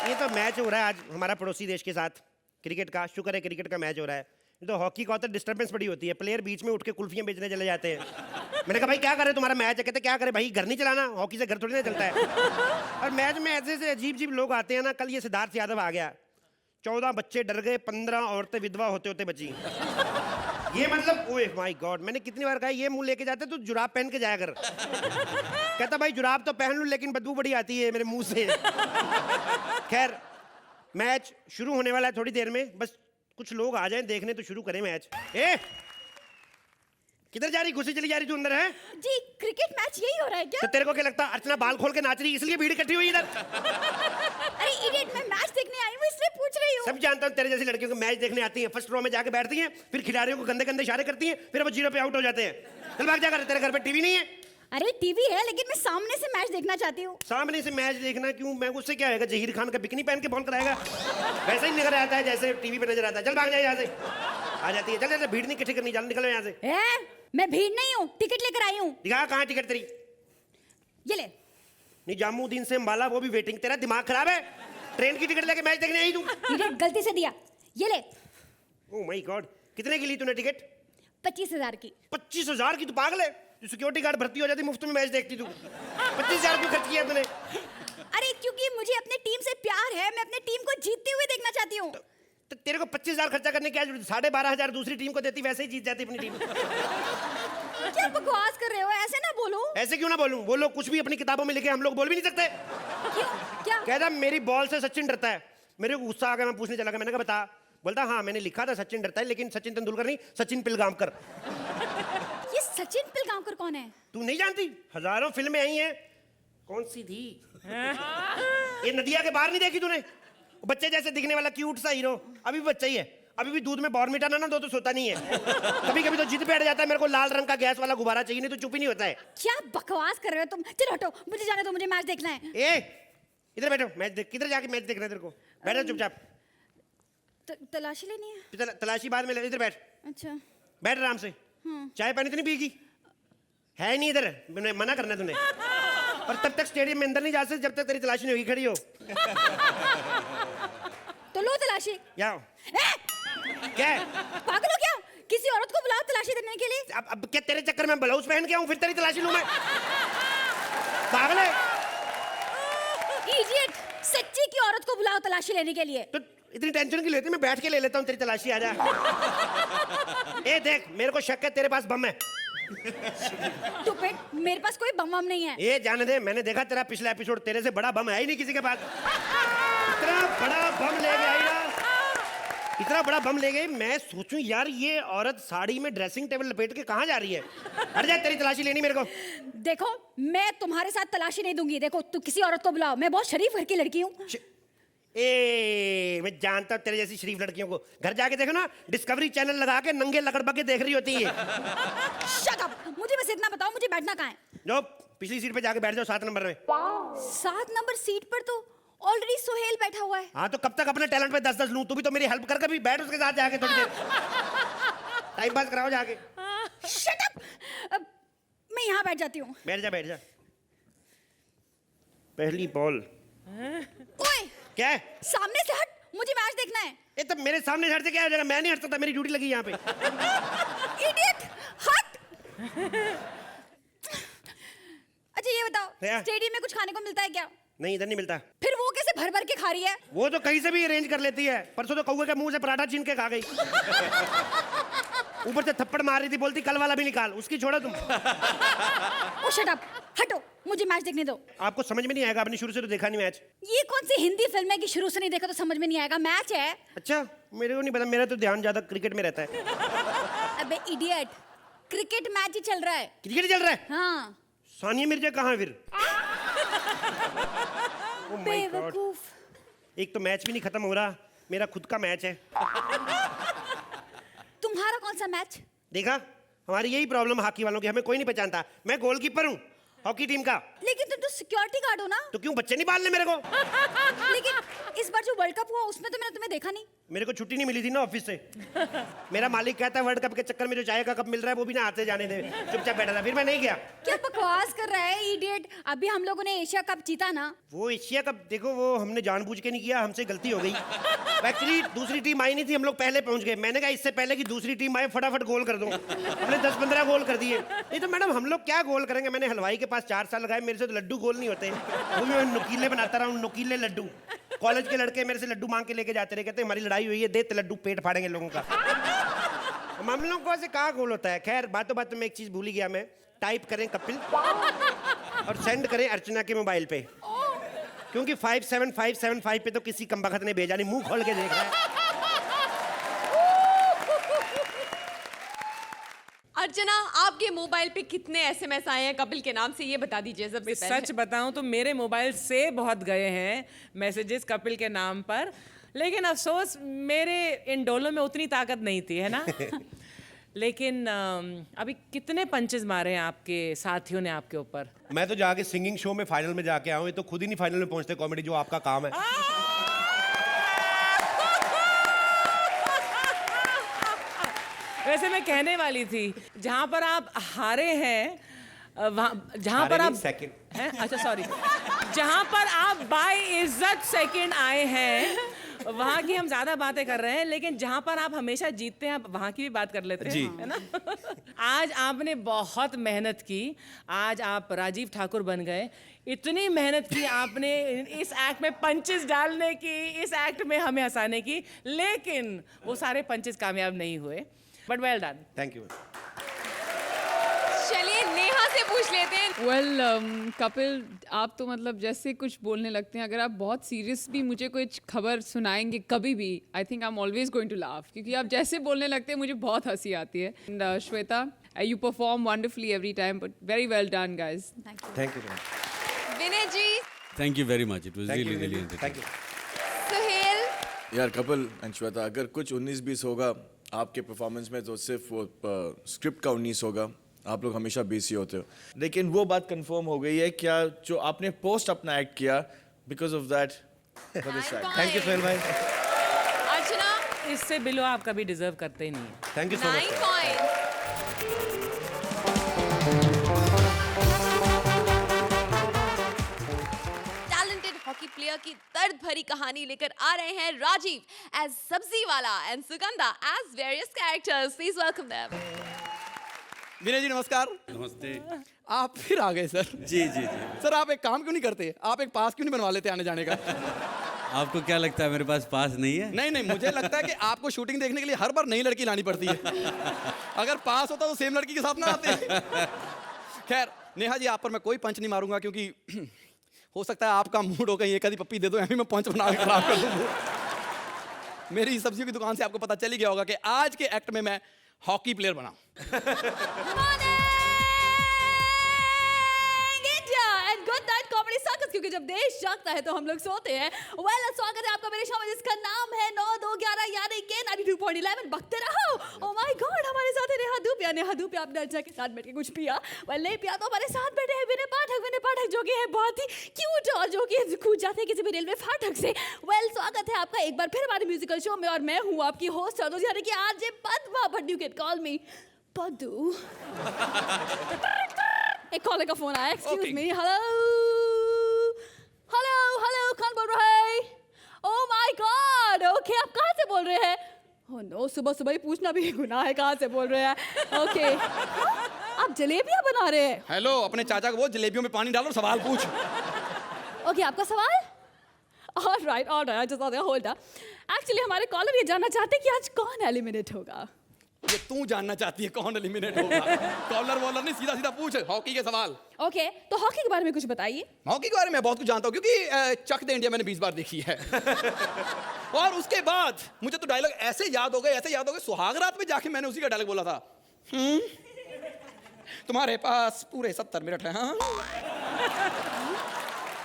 ये तो मैच हो रहा है आज हमारा पड़ोसी देश के साथ, क्रिकेट का। शुक्र है क्रिकेट का मैच हो रहा है। तो हॉकी का होता है डिस्टर्बेंस बड़ी होती है, प्लेयर बीच में उठ के कुल्फियां बेचने चले जाते हैं। मैंने कहा भाई क्या करे, तुम्हारा मैच है? कहते क्या करे भाई, घर नहीं चलाना, हॉकी से घर थोड़ी ना चलता है। और मैच में ऐसे ऐसे अजीब अजीब लोग आते हैं ना। कल ये सिद्धार्थ यादव आ गया, 14 बच्चे डर गए, 15 औरतें विधवा होते होते बची। ये मतलब ओए माय गॉड, मैंने कितनी बार कहा ये मुंह लेके जाते तो जुराब पहन के जाया कर। कहता भाई जुराब तो पहन लूं लेकिन बदबू बड़ी आती है मेरे मुंह से। खैर, मैच शुरू होने वाला है थोड़ी देर में, बस कुछ लोग आ जाएं देखने तो शुरू करें मैच। ए किधर जा रही, घुसी चली जा रही तू अंदर है? जी क्रिकेट मैच यही हो रहा है क्या? तो तेरे को क्या लगता है अर्चना बाल खोल के नाच रही इसलिए भीड़ इकट्ठी हुई इधर? अरे इडियट, मैं मैच देखने आई हूँ इसलिए पूछ रही हूँ। सब जानता हूँ तेरे जैसी लड़कियों को मैच देखने आती हैं, फर्स्ट रो में जाके बैठती हैं, फिर खिलाड़ियों को गंदे गंदे इशारे करती हैं, फिर वो 0 पे आउट हो जाते हैं। चल भाग जा कर, तेरे घर पे टीवी नहीं है? अरे टीवी है लेकिन मैं सामने से मैच देखना चाहती हूँ। सामने से मैच देखना क्यों? मैं उससे क्या होगा, जहीर खान का बिकनी पहन के बॉल कराएगा? वैसे ही नजर आता है जैसे टीवी पे नजर आता है। चल भाग जाए यहाँ से। आ जाती है, चल चल, भीड़ नहीं इकट्ठी करनी, चल निकलो यहाँ से। मैं भीड़ नहीं हूँ, टिकट लेकर आई हूँ। दिखा कहाँ टिकट तेरी? ये ले। निजामुद्दीन से अंबाला, वो भी वेटिंग। तेरा दिमाग खराब है? ट्रेन की टिकट लेके मैच देखने आई तू? टिकट गलती से दिया, ये ले। ओह माय गॉड, कितने की ली तूने टिकट? 25,000 की। 25,000 की? तू पागल है? सिक्योरिटी गार्ड भर्ती हो जाती, मुफ्त में मैच देखती तू। 25,000 क्यों खर्च किया तूने? अरे क्योंकि मुझे अपने टीम से प्यार है, मैं अपने टीम को जीतते हुए देखना चाहती हूँ। तो तेरे को 25,000 खर्चा करने की क्या जरूरत? 12,500 दूसरी टीम को देती, वैसे ही जीत जाती अपनी टीम। क्या बकवास कर रहे हो, ऐसे ना बोलो। ऐसे क्यों ना बोलूं? वो लोग कुछ भी अपनी किताबों में लिखे, हम लोग बोल भी नहीं सकते। क्यों? क्या? कहता मेरी बॉल से सचिन डरता है। मेरे को गुस्सा आ गया, मैं पूछने चला गया, मैंने कहा बता। बोलता हाँ मैंने लिखा था सचिन डरता है, लेकिन सचिन तेंदुलकर नहीं, सचिन पिलगामकर। ये सचिन पिलगांवकर कौन है? तू नहीं जानती? हजारों फिल्में आई हैं। कौन सी थी? ये नदिया के बाहर नहीं देखी तूने? बच्चे जैसे दिखने वाला क्यूट सा हीरो, अभी भी बच्चा ही है। अभी भी दूध में बॉर्नविटा ना दो तो सोता नहीं है। कभी कभी तो जिद बैठ जाता है, मेरे को लाल रंग का गैस वाला गुब्बारा चाहिए, नहीं तो चुप ही नहीं होता है। क्या बकवास कर रहे हो तुम? चलो हटो, मुझे जाने दो, मुझे मैच देखना है। इधर बैठो, मैच देख। किधर जाके मैच देखना है तेरे को? बैठ जा चुपचाप। तलाशी लेनी है? तलाशी बाद में ले, इधर बैठ। अच्छा बैठ आराम से। चाय पानी तो नहीं पिएगी? है नहीं इधर, मैंने मना करना तूने। और तब तक स्टेडियम में अंदर नहीं जा सकते जब तक तेरी तलाशी नहीं होगी, खड़ी हो। तो लो तलाशी। क्या पागल हो क्या? किसी औरत को बुलाओ तलाशी देने के लिए। अब क्या तेरे चक्कर में ब्लाउज पहन के आऊं फिर तेरी तलाशी लूं मैं? पागल है? इडियट, सच्ची की औरत को बुलाओ तलाशी लेने के लिए। तो इतनी टेंशन क्यों लेती? मैं बैठ के ले लेता हूँ तेरी तलाशी, आजा। देख मेरे को शक है तेरे पास बम है। स्टूपिड, मेरे पास कोई बम वम नहीं है। जाने दे, मैंने देखा तेरा पिछला एपिसोड, तेरे से बड़ा बम है ही नहीं किसी के पास। इतना बड़ा बम ले गई ना, इतना बड़ा बम ले गई। मैं सोचूं यार ये औरत साड़ी में ड्रेसिंग टेबल लपेट के कहाँ जा रही है? हट जा, तेरी तलाशी लेनी मेरे को। देखो मैं तुम्हारे साथ तलाशी नहीं दूंगी। देखो तू किसी औरत को बुलाओ, मैं बहुत शरीफ घर की लड़की हूँ। मैं जानता हूँ तेरे जैसी शरीफ लड़कियों को। घर जाके देखो ना, डिस्कवरी चैनल लगा के नंगे लकड़बग्गे देख रही होती है। शट अप, मुझे बस इतना बताओ, मुझे बैठना कहाँ है? जो पिछली सीट पे जाके बैठ जाओ, 7 नंबर में। 7 नंबर सीट पर तो ऑलरेडी सोहेल बैठा हुआ है। हाँ तो कब तक अपने टैलेंट पे 10-10 लूं? तू भी तो मेरी हेल्प कर कभी, बैठ उसके साथ जाके थोड़ी देर टाइम पास कराओ जाके। शट अप, मैं यहाँ बैठ जाती हूँ। बैठ जा, बैठ जा। पहली बॉल। ओए क्या है? सामने से हट, मुझे मैच देखना है। ये तो मेरे सामने हट से क्या हो जाएगा? मैं नहीं हट सकता, मेरी ड्यूटी लगी यहाँ पे। इडियट, हट। अच्छा ये बताओ, स्टेडियम में कुछ खाने को मिलता है क्या? नहीं, इधर नहीं मिलता। फिर वो कैसे भर भर के खा रही है? वो तो कहीं से भी अरेंज कर लेती है। परसों तो कौवे के मुंह से पराठा छीन के खा गई। ऊपर से थप्पड़ मार रही थी, बोलती कल वाला भी निकाल। उसकी छोड़ो तुम। ओ शट अप, हटो, मुझे मैच देखने दो। आपको समझ में नहीं आएगा, आपने शुरू से तो देखा नहीं मैच। ये कौन सी हिंदी फिल्म है कि शुरू से नहीं देखा तो समझ में नहीं आएगा? मैच है। अच्छा, मेरे को नहीं पता, मेरा तो ध्यान ज्यादा क्रिकेट में रहता है। अबे इडियट, क्रिकेट मैच ही चल रहा है। क्रिकेट चल रहा है? हाँ। सानिया मिर्जा कहाँ है फिर? Oh my God. बेवकूफ। एक तो मैच भी नहीं खत्म हो रहा, मेरा खुद का मैच है। तुम्हारा कौन सा मैच? देखा, हमारी यही प्रॉब्लम हॉकी वालों की, हमें कोई नहीं पहचानता। मैं गोलकीपर हूँ हॉकी टीम का। लेकिन तुम तो सिक्योरिटी गार्ड हो ना? तो क्यों बच्चे नहीं पालने मेरे को? लेकिन इस बार जो वर्ल्ड कप हुआ उसमें तो मैंने तुम्हें देखा नहीं। मेरे को छुट्टी नहीं मिली थी ना ऑफिस से। मेरा मालिक कहता है वर्ल्ड कप के चक्कर में जो चाय का कप मिल रहा है वो भी ना आते जाने दे, चुपचाप बैठा था, फिर मैं नहीं गया। क्या बकवास कर रहा है इडियट? अभी हम लोगों ने एशिया कप जीता ना। वो एशिया कप देखो, वो हमने जानबूझ के नहीं किया, हमसे गलती हो गई। एक्चुअली दूसरी टीम आई नहीं थी, हम लोग पहले पहुंच गए। मैंने कहा इससे पहले कि दूसरी टीम आए फटाफट गोल कर दो। हमने 10-15 गोल कर दिए। नहीं तो मैडम हम लोग क्या गोल करेंगे? मैंने हलवाई के पास 4 साल लगाए, मेरे से तो लड्डू गोल नहीं होते। वो भी मैं नुकीले बनाता रहा हूँ, नुकीले लड्डू। कॉलेज के लड़के मेरे से लड्डू मांग के लेके जाते रहे, कहते हमारी लड़ाई हुई है, दे लड्डू, पेट फाड़ेंगे लोगों का। हम लोगों को ऐसे कहाँ गोल होता है? खैर, बातों बातों में एक चीज भूल ही गया मैं। टाइप करें कपिल और सेंड करें अर्चना के मोबाइल पे, क्योंकि 57575 पे तो किसी कमबख्त ने भेजा नहीं, मुंह खोल के देख रहा है। अर्चना, आपके मोबाइल पे कितने एसएमएस आए हैं कपिल के नाम से, ये बता दीजिए सबसे पहले। सच बताऊं तो मेरे मोबाइल से बहुत गए हैं मैसेजेस कपिल के नाम पर, लेकिन अफसोस मेरे इन डोलों में उतनी ताकत नहीं थी, है ना? लेकिन अभी कितने पंचेस मारे हैं आपके साथियों ने आपके ऊपर? मैं तो जाके सिंगिंग शो में फाइनल में जाके आऊँ, ये तो खुद ही नहीं फाइनल में पहुंचते कॉमेडी, जो आपका काम है। वैसे मैं कहने वाली थी, जहां पर आप हारे हैं, जहां पर आप सेकंड हैं, अच्छा सॉरी, जहां पर आप बाय इज्जत सेकंड आए हैं, वहां की हम ज्यादा बातें कर रहे हैं, लेकिन जहां पर आप हमेशा जीतते हैं, आप वहां की भी बात कर लेते हैं, है ना? आज आपने बहुत मेहनत की, आज आप राजीव ठाकुर बन गए। इतनी मेहनत की आपने इस एक्ट में पंचेस डालने की, इस एक्ट में हमें हंसाने की, लेकिन वो सारे पंचेस कामयाब नहीं हुए, but well done. Thank you. चलिए नेहा से पूछ लेते हैं। वेल कपिल, आप तो मतलब जैसे कुछ बोलने लगते हैं, अगर आप बहुत सीरियस भी मुझे कुछ खबर सुनाएंगे कभी भी, I think I am always going to laugh, क्योंकि आप जैसे बोलने लगते हैं मुझे बहुत हंसी आती है। And Shweta, you perform wonderfully every time, but very well done guys. Thank you. Vinay ji. Thank you very much, it was really really thank you. Suhail. यार कपिल एंड श्वेता, अगर कुछ 19-20 होगा आपके परफॉर्मेंस में तो सिर्फ वो स्क्रिप्ट का 19 होगा। आप लोग हमेशा 20 ही होते हो। लेकिन वो बात कंफर्म हो गई है क्या, जो आपने पोस्ट अपना एक्ट किया, because of that thank you Sohail भाई। अर्चना। इससे बिलो आप कभी डिजर्व करते ही नहीं। Thank you so 9 much. Point. Hockey player की दर्द भरी कहानी लेकर आ रहे हैं Rajiv as sabzi wala and Sugandha as various characters. Please welcome them. Vinay ji नमस्कार। नमस्ते। आप फिर आ गए सर। जी जी जी। सर आप एक काम क्यों नहीं करते, आप एक पास क्यों नहीं बनवा लेते आने जाने का? आपको क्या लगता है मेरे पास पास नहीं है? नहीं नहीं, मुझे लगता है कि आपको शूटिंग देखने के लिए हर बार नई लड़की लानी पड़ती है। अगर पास होता तो सेम लड़की के साथ ना आते। खैर नेहा जी, आप पर मैं कोई पंच नहीं मारूंगा, क्योंकि हो सकता है आपका मूड हो गई, एक आधी पप्पी दे दो, मैं पंच बना के खराब कर दूँ। मेरी सब्जियों की दुकान से आपको पता चल ही गया होगा कि आज के एक्ट में मैं हॉकी प्लेयर बना। क्योंकि जब देश जागता है तो हम लोग सोते हैं। वेल स्वागत है आपका मेरे शो में जिसका नाम है 9-2-11 यानी कि 92.11 बकते रहो। ओह माय गॉड, हमारे साथ है नेहा धूपिया। आपने अर्चना के साथ बैठ के कुछ पिया? वेल नहीं पिया तो हमारे साथ बैठे हैं विनय पाठक जो कि है बहुत ही क्यूट और जो कि कूद जाते हैं किसी भी रेलवे फाटक से। वेल स्वागत है आपका एक बार फिर हमारे म्यूजिकल शो में, और मैं हूँ आपकी होस्ट और यानी कि आज Padma, but you can call me Paddu. एक कॉलर का फोन आया, एक्सक्यूज मी। हेलो, कौन बोल रहा है? ओह माय गॉड, ओके, आप कहाँ से बोल रहे हैं? ओह नो, सुबह ही पूछना भी गुनाह है कहाँ से बोल रहे हैं। ओके, आप जलेबियाँ बना रहे हैं? हेलो, अपने चाचा को वो जलेबियों में पानी डालो, सवाल पूछ। ओके, आपका सवाल? Alright, just hold up. Actually हमारे कॉलर ये जानना चाहते हैं कि आज कौन एलिमिनेट होगा। ये तू जानना चाहती है कौन एलिमिनेट होगा? कॉलर वॉलर नहीं, सीधा सीधा पूछ हॉकी के सवाल। ओके, तो हॉकी के बारे में कुछ बताइए। हॉकी के बारे में बहुत कुछ जानता हूँ क्योंकि चक दे इंडिया मैंने 20 बार देखी है। और उसके बाद मुझे तो डायलॉग ऐसे याद हो गए, सुहाग रात में जाके मैंने उसी का डायलॉग बोला था। तुम्हारे पास पूरे 70 मिनट है। हाँ?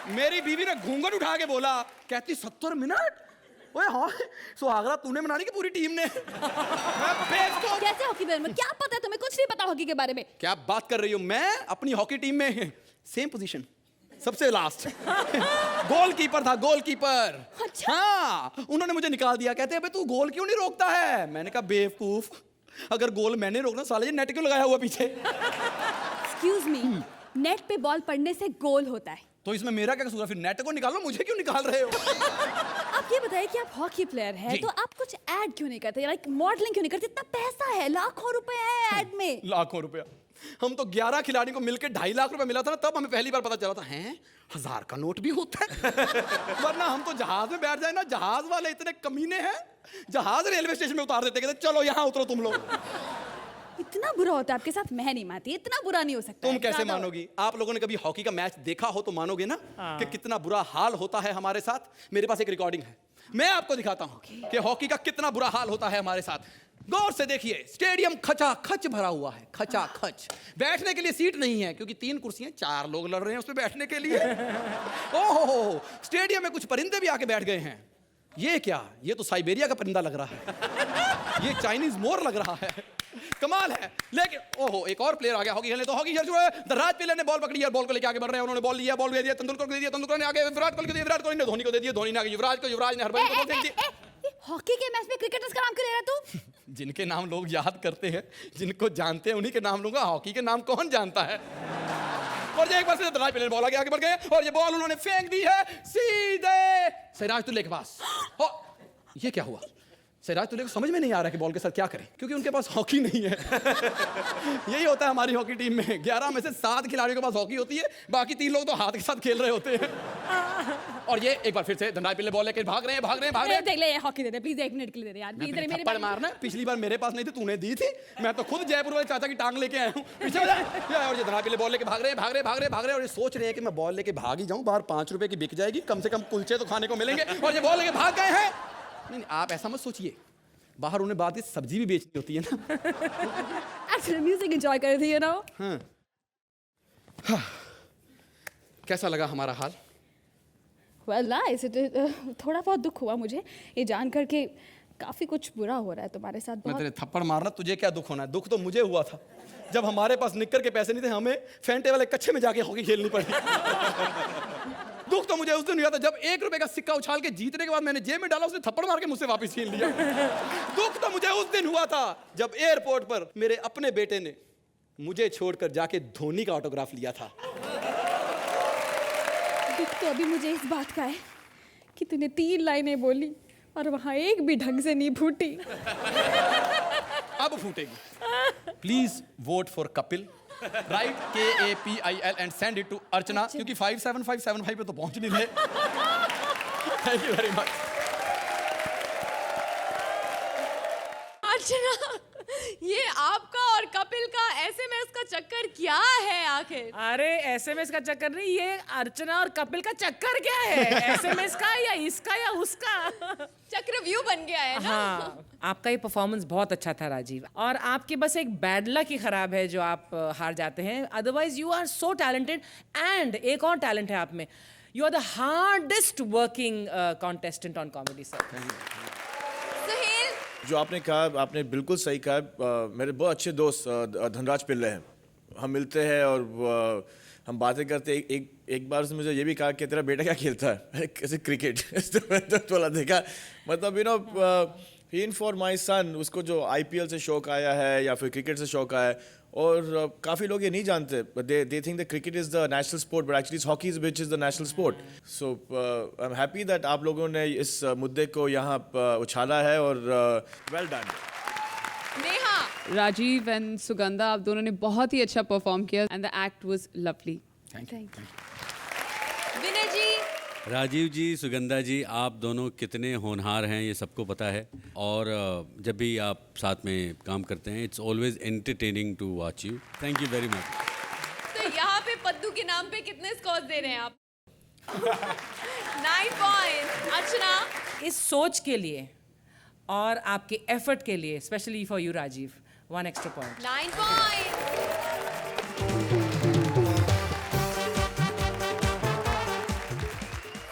मेरी बीवी ने घूंघट उठा के बोला, कहती 70 मिनट? ओए हाँ, सुहागरा तूने मनानी की पूरी टीम ने। कैसे हॉकी बारे में क्या पता है तुम्हें? कुछ नहीं पता हॉकी के बारे में। क्या बात कर रही हो? मैं अपनी हॉकी टीम में सेम पोजीशन, सबसे लास्ट। गोलकीपर था, गोलकीपर। अच्छा? हाँ, उन्होंने मुझे निकाल दिया, कहते अबे तू गोल क्यों नहीं रोकता है? मैंने कहा बेवकूफ, अगर गोल मैंने रोकना साले नेट क्यों लगाया हुआ पीछे? एक्सक्यूज मी, नेट पे बॉल पड़ने से गोल होता है। तो इसमें मेरा क्या कसूर है? फिर नेट को निकालो, मुझे क्यों निकाल रहे हो? आप ये बताइए कि आप हॉकी प्लेयर हैं, तो आप कुछ ऐड क्यों नहीं करते? लाइक मॉडलिंग क्यों नहीं करते? इतना पैसा है, लाखों रुपए है ऐड में। लाखों रुपया? हम तो 11 खिलाड़ियों को मिलकर 2.5 लाख रुपए मिला था ना, तब हमें पहली बार पता चला था, हैं 1000 का नोट भी होता है। वरना हम तो जहाज में बैठ जाए ना, जहाज वाले इतने कमीने हैं, जहाज रेलवे स्टेशन में उतार देते, कहते चलो यहाँ उतरो तुम लोग। इतना बुरा होता है आपके साथ? मैं नहीं मानती, इतना बुरा नहीं हो सकता। तुम कैसे मानोगी? आप लोगों ने कभी हॉकी का मैच देखा हो तो मानोगे ना कि कितना बुरा हाल होता है हमारे साथ। मेरे पास एक रिकॉर्डिंग है, मैं आपको दिखाता हूं कि हॉकी का कितना बुरा हाल होता है हमारे साथ। गौर से देखिए, स्टेडियम खचा खच भरा हुआ है, खचा खच। बैठने के लिए सीट नहीं है क्योंकि 3 कुर्सियां, 4 लोग लड़ रहे हैं उसमें बैठने के लिए। ओहो, स्टेडियम में कुछ परिंदे भी आके बैठ गए हैं। ये क्या? ये तो साइबेरिया का परिंदा लग रहा है। ये चाइनीज मोर लग रहा है। कमाल है। लेकिन ओहो, एक और प्लेयर आ गया हॉकी खेलने। तो हॉकी खेल रहे हैं, धनराज पिल्ले ने बॉल पकड़ी है, बॉल को लेके आगे बढ़ रहे हैं। उन्होंने बॉल लिया, बॉल दे दिया तेंदुलकर को, दे दिया तेंदुलकर ने आगे विराट कोहली को दिया, विराट कोहली ने धोनी को दे दिया, धोनी ने आगे युवराज को, युवराज ने हरभजन को दे दिया। हॉकी के मैच में क्रिकेटर्स का नाम क्यों ले रहा तू? जिनके नाम लोग याद करते हैं, जिनको जानते हैं, उन्हीं के नाम लूंगा। हॉकी के नाम कौन जानता है? और ये एक बार से धनराज पिल्ले बॉल आगे बढ़ गए और ये बॉल उन्होंने फेंक दी है सीधे सिराज तुल्ले के पास। ये क्या हुआ? सिराज तुल्ले को समझ में नहीं आ रहा कि बॉल के साथ क्या करें, क्योंकि उनके पास हॉकी नहीं है। यही होता है हमारी हॉकी टीम में। 11 में से 7 खिलाड़ियों के पास हॉकी होती है, बाकी 3 लोग तो हाथ के साथ खेल रहे होते हैं। और ये एक बार फिर से धनराज पिल्ले बॉल लेकर भाग रहे हैं। देख ले, hockey they they please, 1 minute के लिए दे दे यार प्लीज। मेरे थप्पड़ मारना, पिछली बार मेरे पास नहीं थी, तूने दी थी। मैं तो खुद जयपुर वाले चाचा की टांग लेके आया हूँ पीछे। और ये धनराज पिल्ले बॉल लेके भाग रहे हैं और ये सोच रहे हैं कि मैं बॉल लेके भाग ही जाऊँ, बाहर 5 रुपए की बिक जाएगी, कम से कम कुलचे तो खाने को मिलेंगे। और ये बॉल लेके भाग गए हैं। नहीं, आप ऐसा मत सोचिए, बाहर उन्हें बात सब्जी भी बेचनी होती है ना। एक्चुअली म्यूजिक एंजॉय कर रही है ना। हाँ। कैसा लगा हमारा हाल? Well nice. थोड़ा बहुत दुख हुआ मुझे ये जानकर के काफी कुछ बुरा हो रहा है तुम्हारे साथ। मैं तेरे थप्पड़ मारना, तुझे क्या दुख होना है? दुख तो मुझे हुआ था जब हमारे पास निक्कर के पैसे नहीं थे, हमें फेंटे वाले कच्चे में जाके हॉकी खेलनी पड़ी। दुख तो मुझे उस दिन हुआ था जब 1 रुपए का सिक्का उछाल के जीतने के बाद मैंने जेब में डाला, उसने थप्पड़ मार के मुझसे वापस छीन लिया। दुख तो मुझे उस दिन हुआ था जब एयरपोर्ट पर मेरे अपने बेटे ने मुझे छोड़कर जाके धोनी का ऑटोग्राफ लिया था। दुख तो अभी मुझे इस बात का है कि तूने 3 लाइनें बोली और वहां एक भी ढंग से नहीं फूटी। अब फूटेगी। Please vote for Kapil, right KAPIL and send it to Archana, क्योंकि 57575 पे तो पहुंच नहीं रहे। Thank you very much. Archana, ये आपका और कपिल का SMS का चक्कर क्या है आखिर? अरे SMS का चक्कर नहीं, ये अर्चना और कपिल का चक्कर क्या है? SMS का या इसका या उसका चक्रव्यूह बन गया है ना। हाँ, आपका ये परफॉर्मेंस बहुत अच्छा था राजीव, और आपकी बस एक बैड लक ही खराब है जो आप हार जाते हैं। Otherwise you are so talented, and एक और टैलेंट है आप में, you are the hardest working contestant on comedy sir. Suhail, जो आपने कहा, आपने बिल्कुल सही कहा। मेरे बहुत अच्छे दोस्त धनराज पिल्ले हैं, हम मिलते हैं और हम बातें करते हैं। एक बार उसने मुझे ये भी कहा कि तेरा बेटा क्या खेलता है? कैसे क्रिकेट। तो मैंने तो थोड़ा देखा, मतलब ही इन्फॉर्म माई सन, उसको जो IPL से शौक आया है या फिर क्रिकेट से शौक आया है, और काफ़ी लोग ये नहीं जानते, they think the cricket is the national sport, but actually hockey is which is the national sport. So I am happy that आप लोगों ने इस मुद्दे को यहाँ उछाला है, और well done. Neha, Rajeev and Sugandha, आप दोनों ने बहुत ही अच्छा परफॉर्म किया and the act was lovely. Thank you. Vinay ji, Rajeev ji, Sugandha ji, आप दोनों कितने होनहार हैं ये सबको पता है, और जब भी आप साथ में काम करते हैं it's always entertaining to watch you. Thank you very much. तो यहाँ पे पद्दू के नाम पे कितने स्कोर दे रहे हैं आप? 9 पॉइंट। अर्चना, इस सोच के लिए और आपके एफर्ट के लिए specially for you Rajiv 1 extra point. 9 point.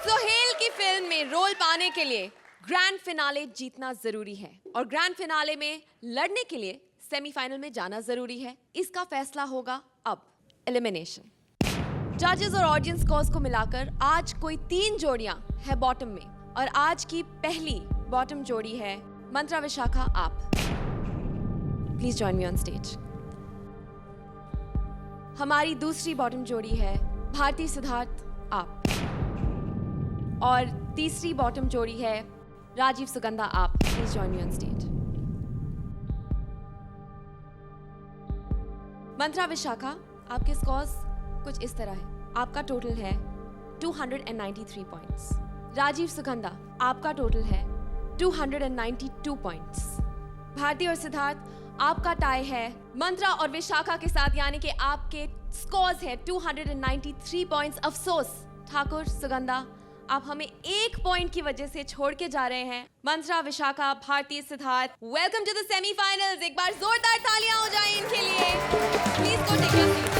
Sohail की फिल्म में रोल पाने के लिए ग्रैंड फिनाले जीतना जरूरी है, और ग्रैंड फिनाले में लड़ने के लिए सेमीफाइनल में जाना जरूरी है। इसका फैसला होगा अब एलिमिनेशन। जजेस और ऑडियंस स्कोर्स को मिलाकर आज कोई 3 जोड़ियां है बॉटम में, और आज की पहली बॉटम जोड़ी है मंत्रा विशाखा। आप please join me on stage. हमारी दूसरी बॉटम जोड़ी है भारती सिद्धार्थ। आप। और तीसरी बॉटम जोड़ी है राजीव सुगंधा। आप please join me on stage. Mantra Vishakha, आपके स्कोर्स कुछ इस तरह है। आपका टोटल है 293 पॉइंट्स। राजीव सुगंधा, आपका टोटल है 292 पॉइंट्स। भारती और सिद्धार्थ, आपका टाई है मंत्रा और विशाखा के साथ, यानी कि आपके स्कोर्स है 293 पॉइंट्स। अफसोस ठाकुर सुगंधा, आप हमें 1 पॉइंट की वजह से छोड़ के जा रहे हैं। Mantra Vishakha, Bharti Siddharth, welcome to the semifinals. एक बार जोरदार तालियां हो जाएं इनके लिए। Please go take your seat.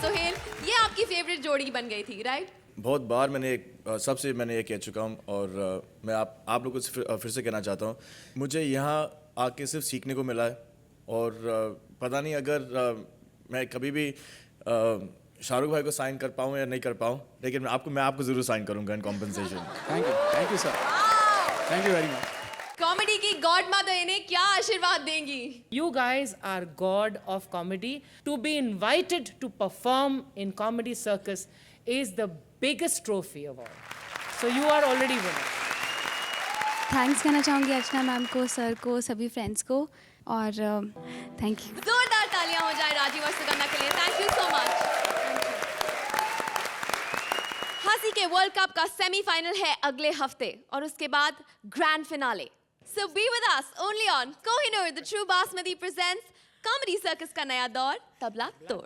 Sohail, ये आपकी फेवरेट जोड़ी बन गई थी, राइट? बहुत बार मैंने सबसे मैंने ये कह चुका हूँ, और मैं आप लोगों से फिर से कहना चाहता हूँ, मुझे यहाँ आके सिर्फ सीखने को मिला है। और पता नहीं अगर मैं कभी भी शाहरुख भाई को साइन कर पाऊँ या नहीं कर पाऊँ, लेकिन मैं आपको ज़रूर साइन करूँगा in compensation. Thank you sir, thank you very much. Comedy की गॉड मदर इन्हें क्या आशीर्वाद देंगी? You guys are god of comedy. To be invited to perform in Comedy Circus is the biggest trophy of all. So you are already winner. Thanks कहना चाहूँगी अर्चना ma'am को, sir को, सभी फ्रेंड्स को, और थैंक यू। जोरदार तालियां हो जाए राजीव और सुगंधा के लिए। Thank you so much. हंसी के वर्ल्ड कप का सेमीफाइनल है अगले हफ्ते, और उसके बाद grand finale. So be with us only on Kohinoor. The true basmati presents comedy circus का नया दौर, तबला तोड़।